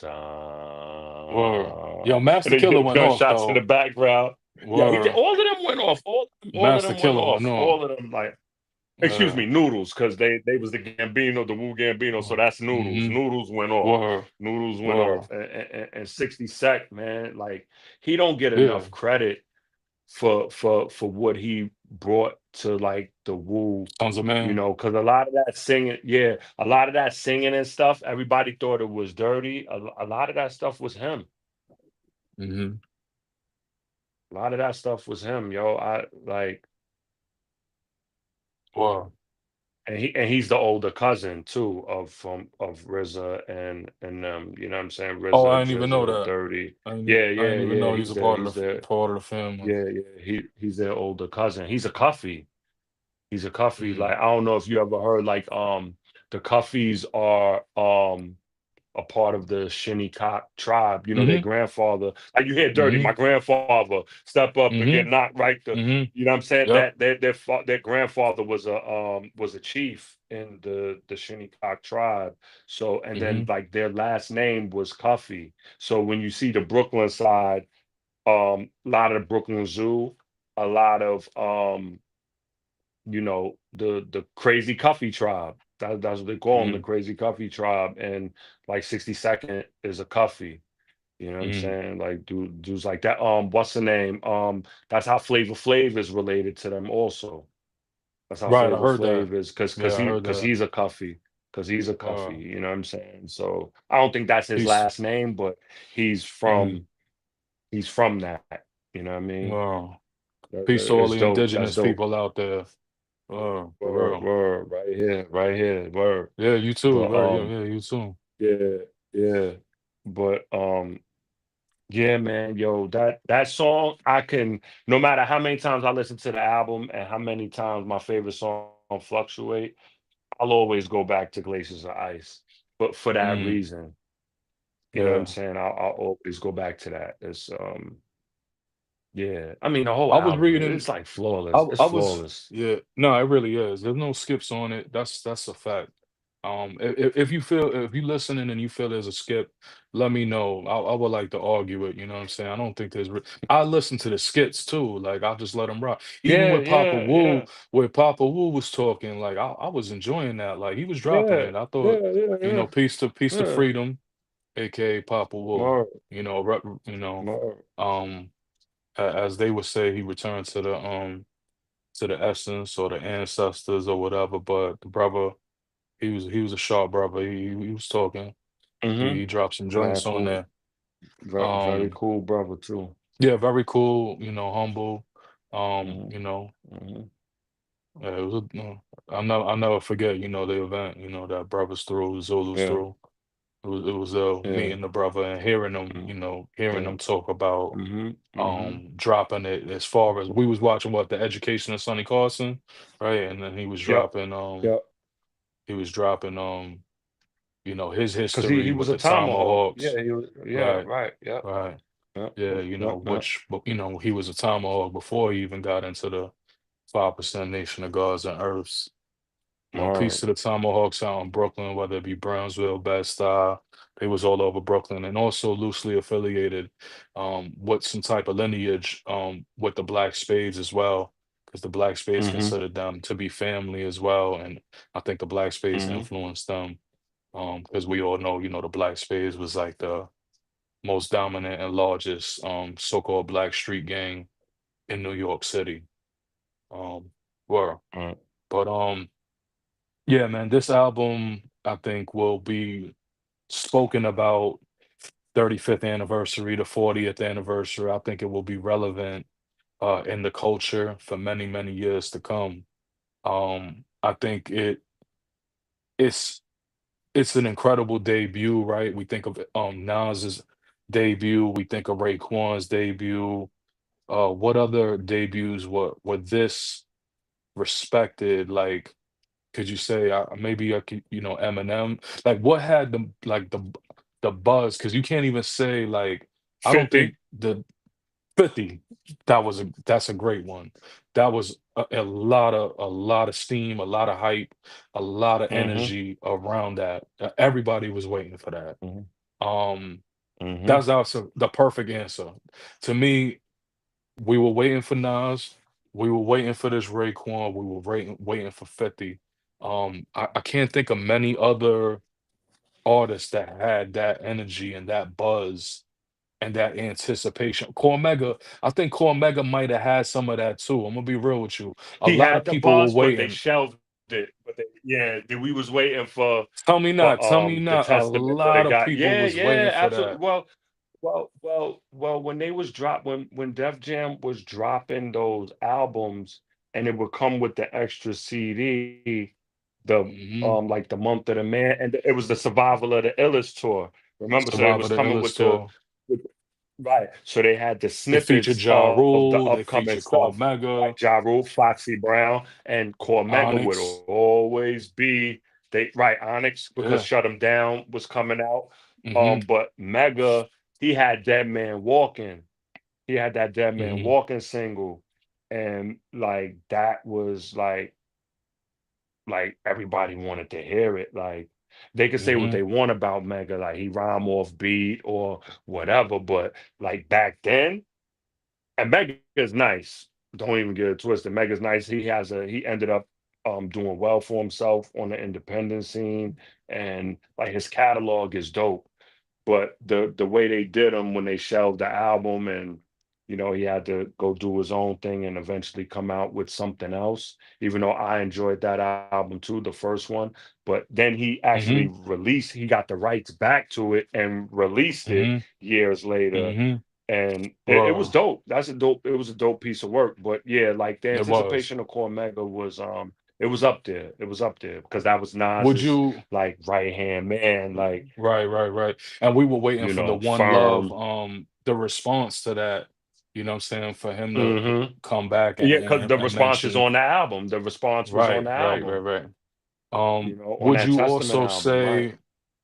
Word. time, Yo, and Master then you Killer hear the went off gunshots in the though. background. Yeah, he did. Word. All of them went off. All of Master them went Killer went off. off. All of them like. Excuse Yeah. me, Noodles, because they was the Gambino, the Wu Gambino, so that's Noodles. Mm-hmm. Noodles went off. Word. Noodles went Word. off, and 60 Sec, man, like he don't get Yeah. enough credit for what he brought to like the Wu, Sons of Man. because a lot of that singing, yeah, a lot of that singing and stuff, everybody thought it was dirty. A lot of that stuff was him. Mm-hmm. A lot of that stuff was him, yo. I like. Word. And he's the older cousin too of RZA and them. You know what I'm saying? Oh, I RZA, didn't even know Jizza, that. Dirty. I didn't, Yeah, I yeah, didn't even yeah. know he's He's a there. part of He's there. part of the family. Yeah, yeah. He's their older cousin. He's a Cuffy. He's a Cuffy. Mm. Like I don't know if you ever heard like the Cuffees are a part of the Shinnecock tribe. Their Mhm, grandfather, like you hear Dirty, my mhm, grandfather step up and get mhm, knocked right to, mhm. you know what I'm saying? Yep. Their grandfather was a chief in the Shinnecock tribe. So and then Mhm. like their last name was Cuffy. So when you see the Brooklyn side, a lot of the Brooklyn Zoo, a lot of the Crazy Cuffy tribe. That's what they call them, the Mhm. Crazy Cuffy tribe. And like 62nd is a Cuffy. You know what I'm Mhm. saying? Like dudes like that. What's the name? That's how Flavor Flav is related to them also. That's how Right, I Flavor heard that. Flav is because Yeah, I heard because that. he's a Cuffy. because he's a Cuffy, Wow. you know what I'm saying? So I don't think that's his Peace. last name, but he's Mm, from he's from that. You know what I mean? wow. Peace to all It's the dope. That's indigenous dope. people out there. For Word, real. word, right here, word. Yeah, you too. But Right. Yeah, yeah, you too. yeah, yeah. But yeah, man, yo, that song, I can, no matter how many times I listen to the album and how many times my favorite song fluctuate, I'll always go back to Glaciers of Ice. But for that Mm, reason, you know what I'm yeah. saying? I'll always go back to that. It's yeah. I mean the whole I was album, reading it's like flawless. It's I was flawless. yeah, no, it really is. There's no skips on it. That's a fact. If you feel if you listening and you feel there's a skip, let me know. I would like to argue it. You know what I'm saying? I don't think I listen to the skits too. Like I'll just let them rock. Even Yeah, with Papa yeah, Wu, yeah, where Papa Wu was talking, like I was enjoying that. Like he was dropping yeah, it. I thought, yeah, yeah, yeah, peace to yeah. freedom, aka Papa Wu. Word, word. Um, as they would say, he returned to the essence or the ancestors or whatever. But the brother, he was a sharp brother. He was talking. Mm-hmm. He dropped some Man, joints on cool. there. Very Um, cool brother too. yeah, very cool. Humble. Mhm, mhm. Yeah, it was. I'll never forget. The event. That brothers through Zulus Yeah, through. It was yeah, meeting the brother and hearing them. mm, Hearing yeah. them talk about Mhm, mhm. dropping it as far as we was watching what the education of Sonny Carson, right? And then Yep, yep. he was dropping his 'Cause history he was with a the tomahawk. Yeah, Tomahawks. he was yeah, Right, right. Yep, right. yep, Yeah, yep, yep. which but he was a Tomahawk before he even got into the 5% Nation of Gods and Earths. Peace Word. to the Tomahawks out in Brooklyn, whether it be Brownsville, Bed-Stuy. They was all over Brooklyn and also loosely affiliated with some type of lineage with the Black Spades as well, because the Black Spades Mhm, considered them to be family as well. And I think the Black Spades mhm, influenced them because we all know, the Black Spades was like the most dominant and largest so-called Black street gang in New York City. Um, were. right. But yeah, man, this album I think will be spoken about 35th anniversary to 40th anniversary. I think it will be relevant in the culture for many, many years to come. I think it's it's an incredible debut, right? We think of Nas's debut, we think of Raekwon's debut. What other debuts were this respected? Like, could you say maybe I could, Eminem? Like, what had the buzz? Because you can't even say like I don't 50. think the 50 that's a great one. That was a lot of steam, a lot of hype, a lot of Mhm, energy around that. Everybody was waiting for that. mhm, Um, mhm. that's also the perfect answer to me. We were waiting for Nas. We were waiting for this Raekwon. We were waiting for 50. I can't think of many other artists that had that energy and that buzz and that anticipation. Cormega, I think Cormega might have had some of that too. I'm gonna be real with you. A He lot of had the people were buzz, but they waiting. shelved it. But they yeah, we was waiting Tell me for the not. A testament for the lot of guy. people Yeah, was waiting yeah, for absolutely. that. Well, when they was when Def Jam was dropping those albums and it would come with the extra CD, the Hmm. like the Month of the Man, and it was the Survival of the Illest tour. Remember, so it was Survivor the coming Illest with tour. right. So they had the They featured snippets Ja of the Rule. They upcoming featured stuff, Cormega, like Ja Rule, Foxy Brown, and Cormega would Onyx. always be they right Onyx because Yeah. Shut 'Em Down was coming out. Hmm. But Mega, he had Dead Man Walking. He had that Dead Man Hmm. Walking single, and like that was like everybody wanted to hear it. Like they could say what Hmm. they want about Mega, like he rhyme off beat or whatever, but like back then, and Mega's nice. Don't even get it twisted. Mega's nice. He ended up doing well for himself on the independent scene, and like his catalog is dope. But the way they did him when they shelved the album and He had to go do his own thing and eventually come out with something else, even though I enjoyed that album too, the first one. But then Mhm, he got the rights back to it and released it mhm, years later. mhm. And it was Wow, dope. It was a dope piece of work. But yeah, like the it was. anticipation of Cormega was it was up there. It was up there because that was Would Nas's you like right hand man, like, Right, right, right. And we were waiting for the One Love, firm. the response to that, you know what I'm saying, for him to Hmm. come back Yeah, because the and response is mention. on the album. The response was on Right, the right, right, album, right. on Would that you Testament also album, right? say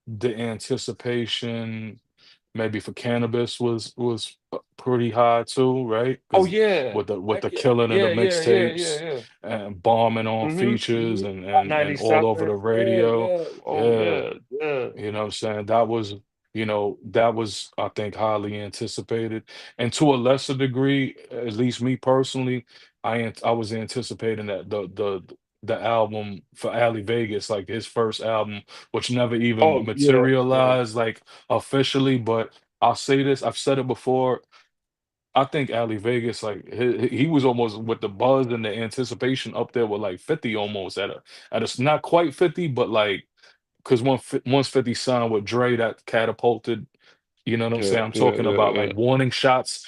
the anticipation maybe for Cannabis was pretty high too, right? Oh Because yeah. with Heck the yeah. killing of the Yeah, yeah, yeah, yeah, mixtapes yeah. and bombing on Hmm. features Hmm. and all over 97. the Yeah, radio. yeah. Oh Yeah. yeah, yeah. You know what I'm saying? That was, I think, highly anticipated. And to a lesser degree, at least me personally, I was anticipating that the album for Ali Vegas, like his first album, which never even Oh yeah, yeah. materialized like officially, but I'll say this, I've said it before. I think Ali Vegas, like he was almost with the buzz and the anticipation up there with like 50 almost at a not quite 50, but like because once 50 signed with Dre, that catapulted, you know what I'm Yeah, saying? I'm yeah, talking yeah, about yeah. like warning shots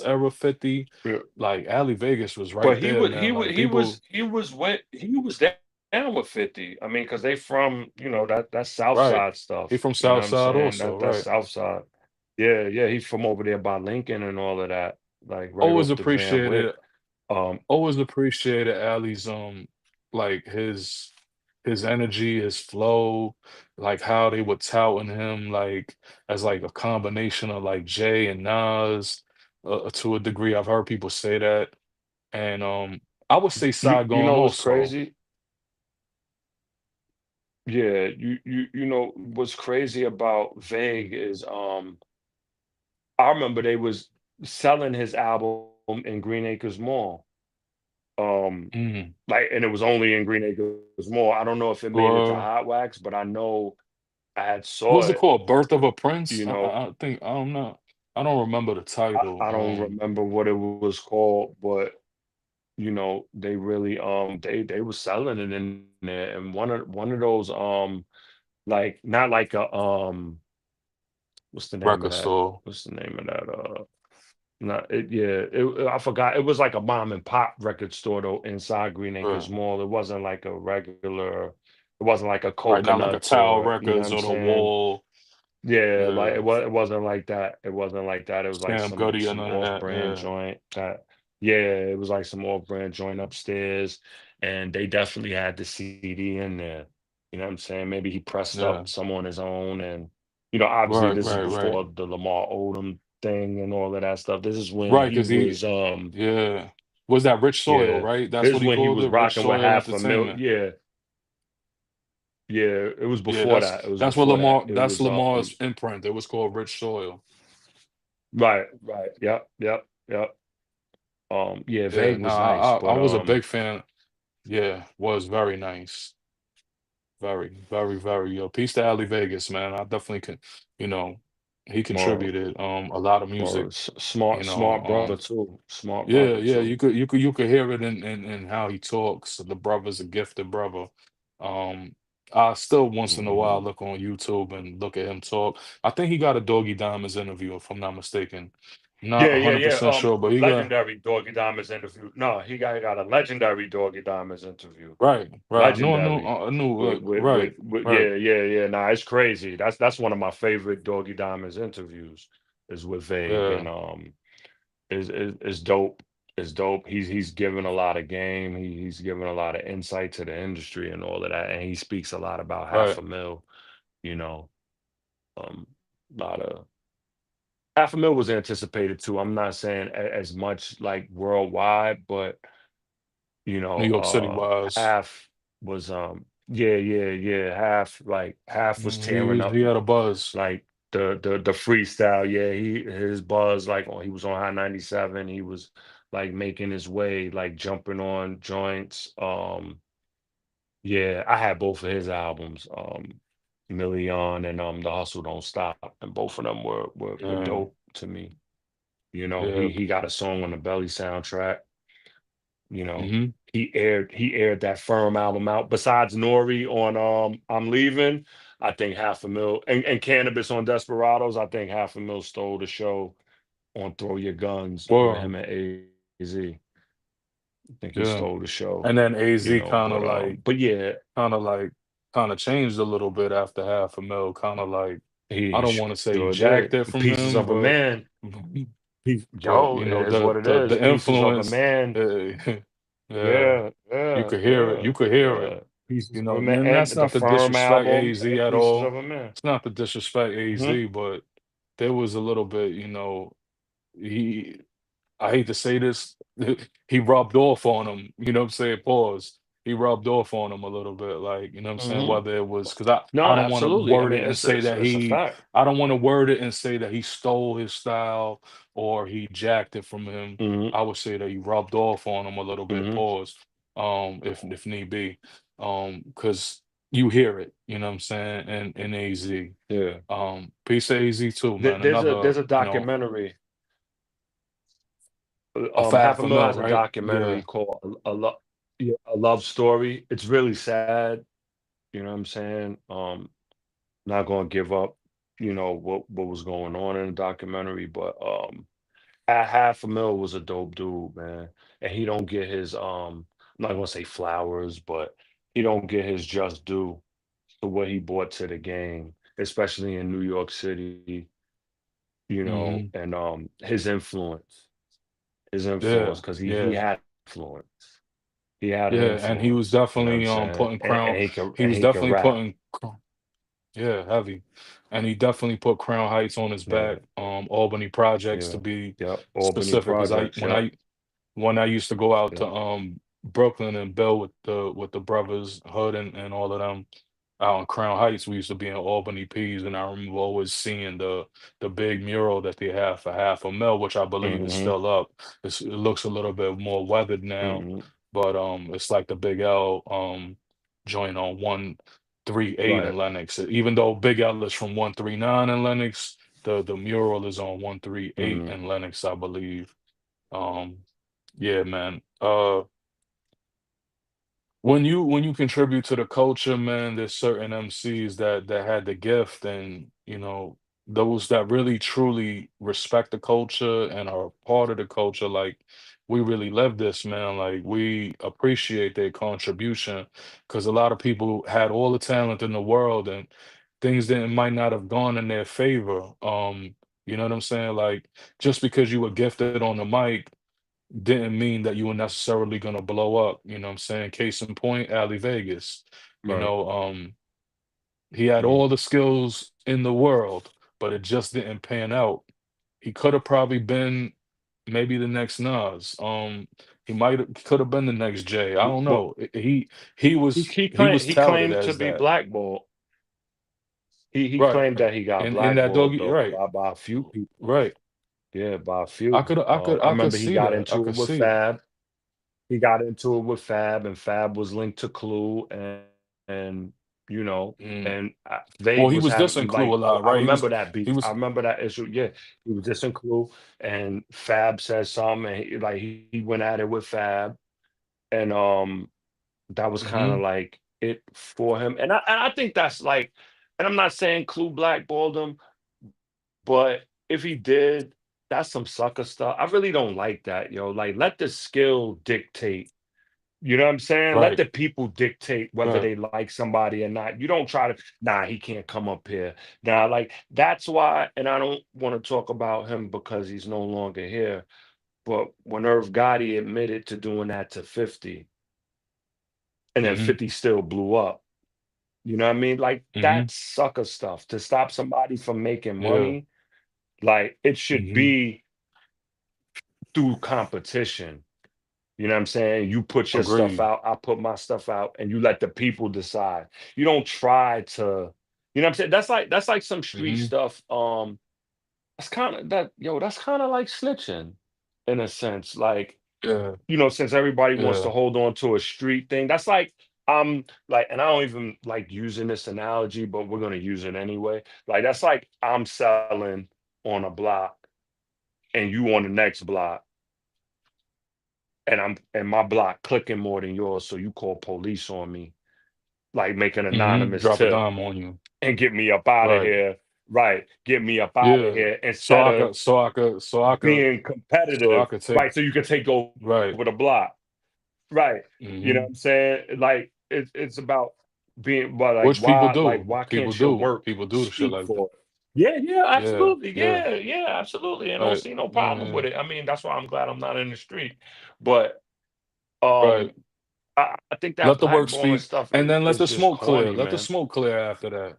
era 50. Yeah. Like Ali Vegas was right But there, man. Like people, he was down with 50. I mean, because they from, that South right. Side He stuff. from You know South what I'm Side saying? also, That's right. South Side. Yeah, yeah. He's from over there by Lincoln and all of that. Like right Always off the Van appreciated Wick. Um, always appreciated Ali's like his energy, his flow, like how they were touting him like as like a combination of like Jay and Nas, to a degree. I've heard people say that. And I would say you Saigon know what's also. crazy? Yeah, you know what's crazy about Vague is I remember they was selling his album in Green Acres Mall. Um Mm. like, and it was only in Green Acres Mall. I don't know if it made it to Or Hot Wax, but I know I had saw what's it it, called? Birth of a Prince? you know. I think I don't know. I don't remember the title. I don't remember what it was called, but they really they were selling it in there. And one of those like not like a what's the name of Record that? store. What's the name of that? Not it, yeah, I forgot. It was like a mom and pop record store though inside Green Uh, Acres Mall. It wasn't like a regular, it wasn't like a right, not like a Coconuts, Tower or you know what Records I'm or the saying? Wall. Yeah, like Yeah. it wasn't like that. It wasn't like that. It was like Scam some Goody or some none of that. off-brand Yeah. joint that, yeah, it was like some off-brand joint upstairs, and they definitely had the CD in there. You know what I'm saying? Maybe he pressed Yeah. up some on his own, and obviously Right, this is right, right. before the Lamar Odom thing and all of that stuff. This is when Right, he because he was yeah. Was that Rich Soil, yeah, right? That's this is what he when he called was it? Rich rocking with Soil half a mil. Entertainment. Yeah, yeah, it was Yeah, before that. It was that's what before that. Lamar It that's was Lamar's imprint. It was called Rich Soil. right, right. Yep, yep, yep. Yeah, Yeah, Vague no, was nice, I but was a big fan. Yeah, was very nice. Very, very, very. Peace to Ali Vegas, man. I definitely can, you know, he more, contributed a lot of music, smart, you know. smart brother too. Smart Yeah, brother yeah, too. you could hear it in how he talks. The brother's a gifted brother. Um, I still once in a while Hmm. look on YouTube and look at him talk. I think he got a Doggy Diamonds interview, if I'm not mistaken. Not Yeah, yeah, yeah. 100% sure, but he got Legendary Doggy Diamonds interview. No, he got a legendary Doggy Diamonds interview. right, right. Legendary. I knew, right, With right, yeah, yeah, yeah. Nah, it's crazy. That's one of my favorite Doggy Diamonds interviews is with Vague, yeah, and is dope. Is dope. He's given a lot of game. He's given a lot of insight to the industry and all of that, and he speaks a lot about half right. a mil. You know, um, a lot of half a mil was anticipated too. I'm not saying as much like worldwide, but New York City wise, half was yeah, yeah, yeah, half was tearing up he had a buzz. like the freestyle. Yeah, his buzz, like, he was on High 97. He was like making his way, like jumping on joints. Yeah, I had both of his albums, Million and The Hustle Don't Stop, and both of them were Yeah. dope to me. You know, Yeah. he got a song on the Belly soundtrack. You know, Mhm. he aired that Firm album out. Besides Nori on I'm Leaving, I think Half a Mil and Cannabis on Desperados, I think Half a Mil stole the show on Throw Your Guns with Well, him and AZ. I think he yeah. stole the show, And then AZ kinda like but yeah, kinda like kinda changed a little bit after Half a Mil, kinda like I he don't wanna say sure jacked did. it from Pieces him, of a but Man. but, Yo, you it know, is what it is. the Pieces of a influence, Man. uh, yeah, Yeah, you yeah, could hear it, yeah, you could hear it, yeah. Pieces you of know, a Man and and that's the not to Firm disrespect album AZ and at Pieces all. of a Man. It's not to disrespect Hmm. AZ, but there was a little bit, you know, he I hate to say this, he rubbed off on him, you know what I'm saying? Pause. He rubbed off on him a little bit, like, you know what I'm saying? Hmm. Whether it was because No, I don't want to absolutely. I word mean, it and say that it's a he, fact. I don't want to word it and say that he stole his style or he jacked it from him. Hmm. I would say that he rubbed off on him a little bit, Hmm. pause, if need be. Because you hear it, you know what I'm saying, in AZ. Yeah. Peace to AZ too, man. There's Another, a you know, documentary. a Half fat a Mil Mil, has a right? documentary Yeah. called yeah, a Love Story. It's really sad. You know what I'm saying? Not gonna give up, what was going on in the documentary, but Half a Mil was a dope dude, man. And he don't get his I'm not gonna say flowers, but he don't get his just due for what he brought to the game, especially in New York City, Mhm. and his influence, Yeah, because he yeah, had influence. He had an yeah, and he was influence, you know what I'm definitely, saying? putting And Crown he and was he could definitely rap. putting yeah, heavy, and he definitely put Crown Heights on his Yeah, back, Albany Projects to yeah. be Yep. Albany specific, because Projects. Yep. when I used to go out to, Yep. Brooklyn and Bell with the brothers, Hood and all of them, out in Crown Heights, we used to be in Albany P's, and I remember always seeing the big mural that they have for Half a Mil, which I believe is Hmm. still up. It looks a little bit more weathered now, Hmm. but it's like the Big L joint on 138 in Right. Lenox. Even though Big L is from 139 in Lenox, the mural is on 138 Hmm. in Lenox, I believe. Um, yeah, man. When you contribute to the culture, man, there's certain MCs that had the gift, and you know, those that really truly respect the culture and are a part of the culture, like we really live this, man. Like we appreciate their contribution, because a lot of people had all the talent in the world and things that might not have gone in their favor. You know what I'm saying? Like just because you were gifted on the mic didn't mean that you were necessarily gonna blow up, you know what I'm saying? Case in point, Ali Vegas. You Right. know, he had Mhm. all the skills in the world, but it just didn't pan out. He could have probably been maybe the next Nas. He might have could have been the next Jay. I don't Well, know. He was he was he touted claimed to as be that. blackballed. He Right. claimed that he got In that blackballed doggy, though right, by a few people. right. Yeah, by a few. I I could remember he see got that. I into it could with see it. Fab. He got into it with Fab, and Fab was linked to Clue, and you know, Mm. and Well, Vague he was was having dissing Clue a like lot, I right? remember that He beef. I was remember that issue. Yeah, he was just in Clue, and Fab said something, and he went at it with Fab, and that was kind of mhm. like it for him. And I think that's like, and I'm not saying Clue blackballed him, but if he did, that's some sucker stuff. I really don't like that, yo. Like, let the skill dictate. You know what I'm saying? Let Right. the people dictate whether Right. they like somebody or not. You don't try to, nah, he can't come up here. Nah, like that's why, and I don't want to talk about him because he's no longer here. But when Irv Gotti admitted to doing that to 50, and then Mhm. 50 still blew up. You know what I mean? Like Mhm. that's sucker stuff to stop somebody from making Yeah. money. Like it should Mhm. be through competition. You know what I'm saying? You put your stuff Agreed. out, I put my stuff out, and you let the people decide. You don't try to, you know what I'm saying? That's like some street Mhm. stuff. That's kind of that, yo, that's kind of like snitching in a sense. Like, Yeah. since everybody wants to Yeah. hold on to a street thing, that's like, and I don't even like using this analogy, but we're gonna use it anyway. Like that's like I'm selling on a block and you on the next block, and my block clicking more than yours, so you call police on me, like make an anonymous Drop a tip dime on you. and get me up out of Right. here. Right, get me up out of Yeah. here So instead I of could so I could so I could being so I competitive. could take Right, so you can take over right. the block. Right, you know what hmm I'm saying? Like it's about being, but like Which people like do. why People can't your do. work People do the shit speak like that. for it? Yeah, yeah, Yeah. absolutely. Yeah. Yeah, yeah, absolutely. And don't Right. see no Yeah. problem Yeah. with it. I mean, that's why I'm glad I'm not in the street. But Right. um I think that Let the work blackballing speak, stuff and then let is the just smoke clear. corny, Let the man. smoke clear after that.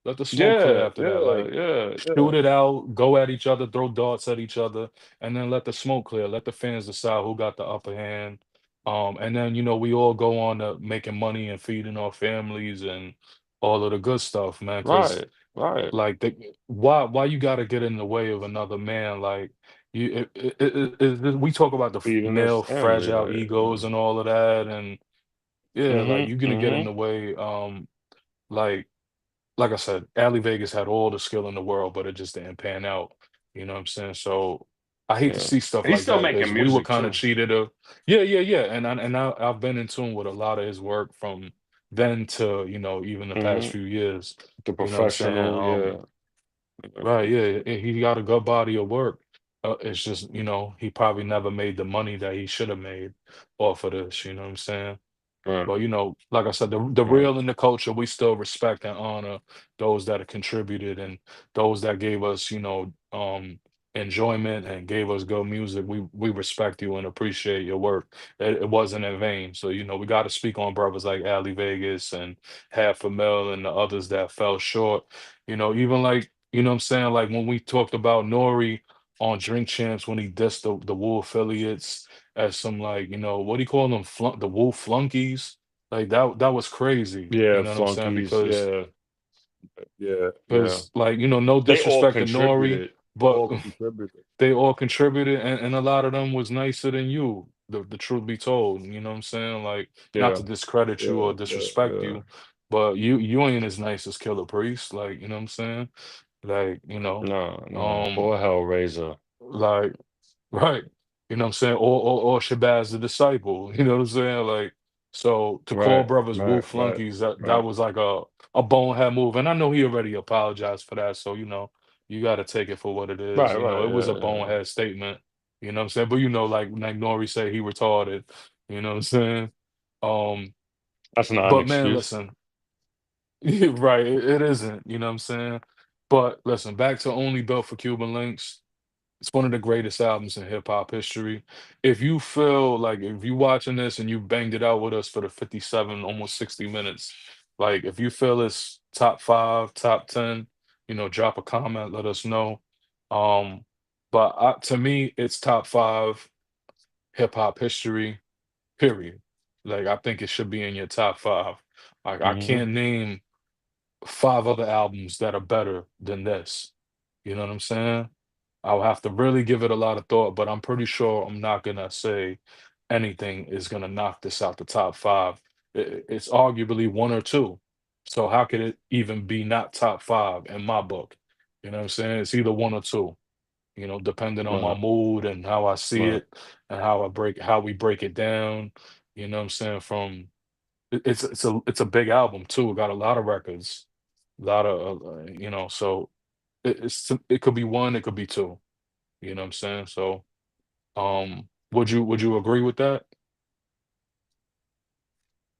Let the smoke clear Yeah, after that. yeah, Like, yeah, yeah. shoot it out, go at each other, throw darts at each other, and then let the smoke clear. Let the fans decide who got the upper hand. And then we all go on to making money and feeding our families and all of the good stuff, man. Because Right, right. like, why you got to get in the way of another man? Like, we talk about the Feeding his male family, fragile like, egos and all of that, and yeah, like mhm, you're gonna get in mhm. the way. Like like I said, Ali Vegas had all the skill in the world, but it just didn't pan out. You know what I'm saying? So I hate to Yeah. see stuff He's like still that because making we were music kind of too. cheated. Yeah, yeah, yeah. I've been in tune with a lot of his work from then to even the past Mhm. few years. The You know what I'm saying? professional, yeah. Right, Mhm. yeah, he got a good body of work. It's just he probably never made the money that he should have made off of this. You know what I'm saying? Right, But like I said, the right. real in the culture, we still respect and honor those that have contributed and those that gave us, enjoyment and gave us good music. We respect you and appreciate your work. It wasn't in vain. So, we got to speak on brothers like Ali Vegas and Half a Mil and the others that fell short. Even like, what I'm saying, like when we talked about Nori on Drink Champs when he dissed the Wu affiliates as some like, what do you call them? The Wolf flunkies. Like that was crazy. You Yeah, know what I'm saying? flunkies, Because yeah, yeah, yeah. because like, no They all disrespect to Nori, contributed, but all contributed. they all contributed and a lot of them was nicer than you. The truth be told, you know what I'm saying? Like not Yeah, to discredit you yeah, or yeah, disrespect yeah. you, but you ain't as nice as Killer Priest. Like, you know what I'm saying? Like, No, no, um, or Hellraiser. like right. You know what I'm saying? Or Shabazz the disciple. You know what I'm saying? Like, so to call Right, brothers right, wolf right, flunkies, that right. was like a bonehead move. And I know he already apologized for that. So, you gotta take it for what it is. Right, It right, was a yeah, yeah. bonehead statement. You know what I'm saying? But like Nori said he retarded. You know what I'm saying? Um, That's not an but man, excuse. listen, right, it isn't, you know what I'm saying? But listen, back to Only Built for Cuban Links. It's one of the greatest albums in hip hop history. If you feel like if you watching this and you banged it out with us for the 57, almost 60 minutes, like if you feel it's top five, top 10, drop a comment, let us know. Um, but to me, it's top five hip hop history, period. Like I think it should be in your top five. Like I Mhm. can't name five other albums that are better than this. You know what I'm saying? I'll have to really give it a lot of thought, but I'm pretty sure I'm not gonna say anything is gonna knock this out the top five. It's arguably one or two. So how could it even be not top five in my book? You know what I'm saying? It's either one or two, depending on my Right, mood and how I see right. it and how we break it down. You know what I'm saying? From it's a big album too. It got a lot of records, a lot of so it could be one, it could be two. You know what I'm saying? So, would you agree with that?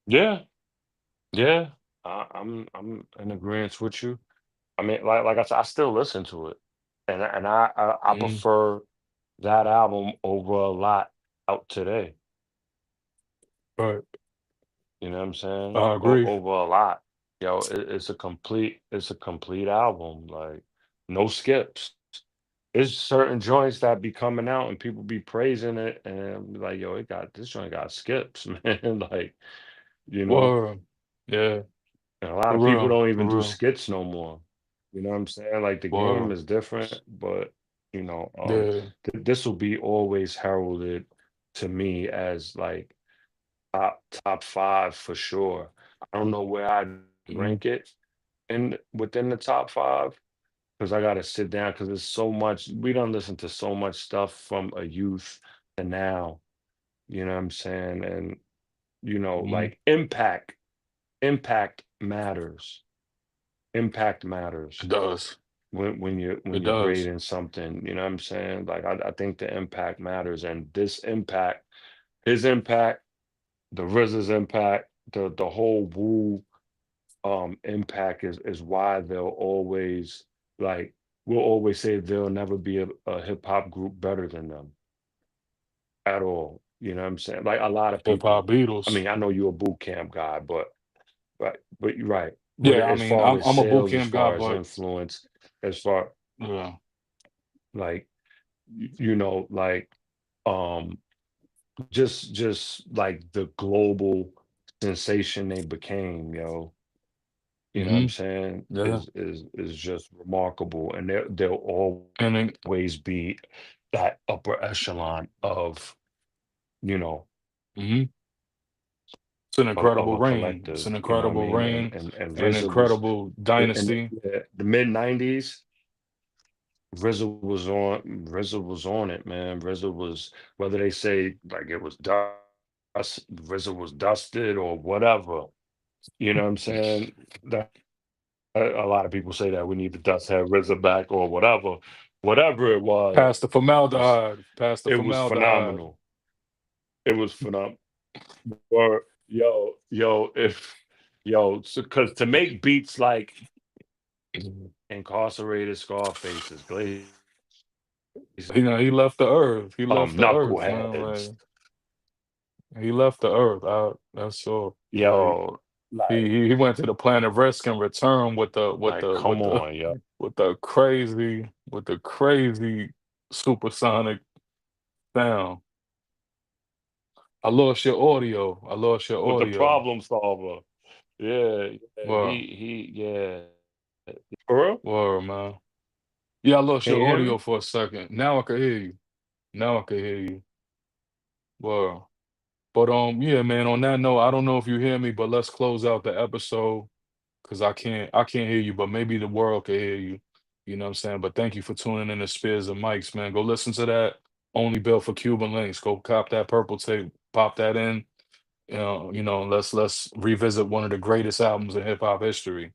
Yeah, yeah. I'm in agreement with you. I mean, like I said, I still listen to it, and I Mhm. prefer that album over a lot out today. Right. You know what I'm saying? I agree. Over a lot. Yo, it's a complete album. Like no skips. There's certain joints that be coming out and people be praising it and be like, yo, it got this joint got skips, man. Like, you know, Word. Yeah. and a lot For of people real. don't For even do real. skits no more. You know what I'm saying? Like the game Word. is different, but you know, Yeah. this will be always heralded to me as like top five for sure. I don't know where I'd Mhm. rank it in within the top five, because I gotta sit down because there's so much we don't listen to so much stuff from a youth to now, you know what I'm saying? And Mhm. like impact matters. Impact It matters does. when It you're does. grading something, you know what I'm saying? Like I think the impact matters and this impact, his impact, the RZA's impact, the whole Wu impact is why they'll always like we'll always say there'll never be a hip hop group better than them at all. You know what I'm saying? Like a lot of Hip hop people. I Beatles. mean, I know you're a boot camp guy, but you're right. But Yeah, I as mean, far as I'm a boot sales, as camp guy, far as but influence, as far yeah. like like um just like the global sensation they became, you know what I'm Mhm. saying, Yeah. is just remarkable. And they'll And then always be that upper echelon you know, mhm. It's an of incredible a reign. It's collective, an you know what I incredible mean? And reign, an RZA was incredible in dynasty. the mid '90s. RZA was on it, man. RZA was whether they say like it was dust, RZA was dusted or whatever. You know what I'm saying? That a lot of people say that we need to dust have RZA back or whatever. Whatever it was, Past the formaldehyde. Past the it was formaldehyde. phenomenal. It was phenomenal. Or if because to make beats like Incarcerated Scarfaces, Glaze, He left the earth. He left the earth, man. Knuckleheads, Like he left the earth. That's all. Like yo, he went to the planet risk and return with the come on, yo. with the crazy supersonic sound. I lost your audio. I lost your With the audio. problem solver. Yeah, yeah, Wow. yeah. For real? Word, man. Yeah, I lost Can you your hear audio me? for a second. Now I can hear you. Now I can hear you. Word. But yeah, man, on that note, I don't know if you hear me, but let's close out the episode because I can't hear you, but maybe the world can hear you. You know what I'm saying? But thank you for tuning in to Spears and Mics, man. Go listen to that. Only built for Cuban links. Go cop that purple tape, pop that in. Let's revisit one of the greatest albums in hip hop history.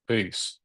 Peace.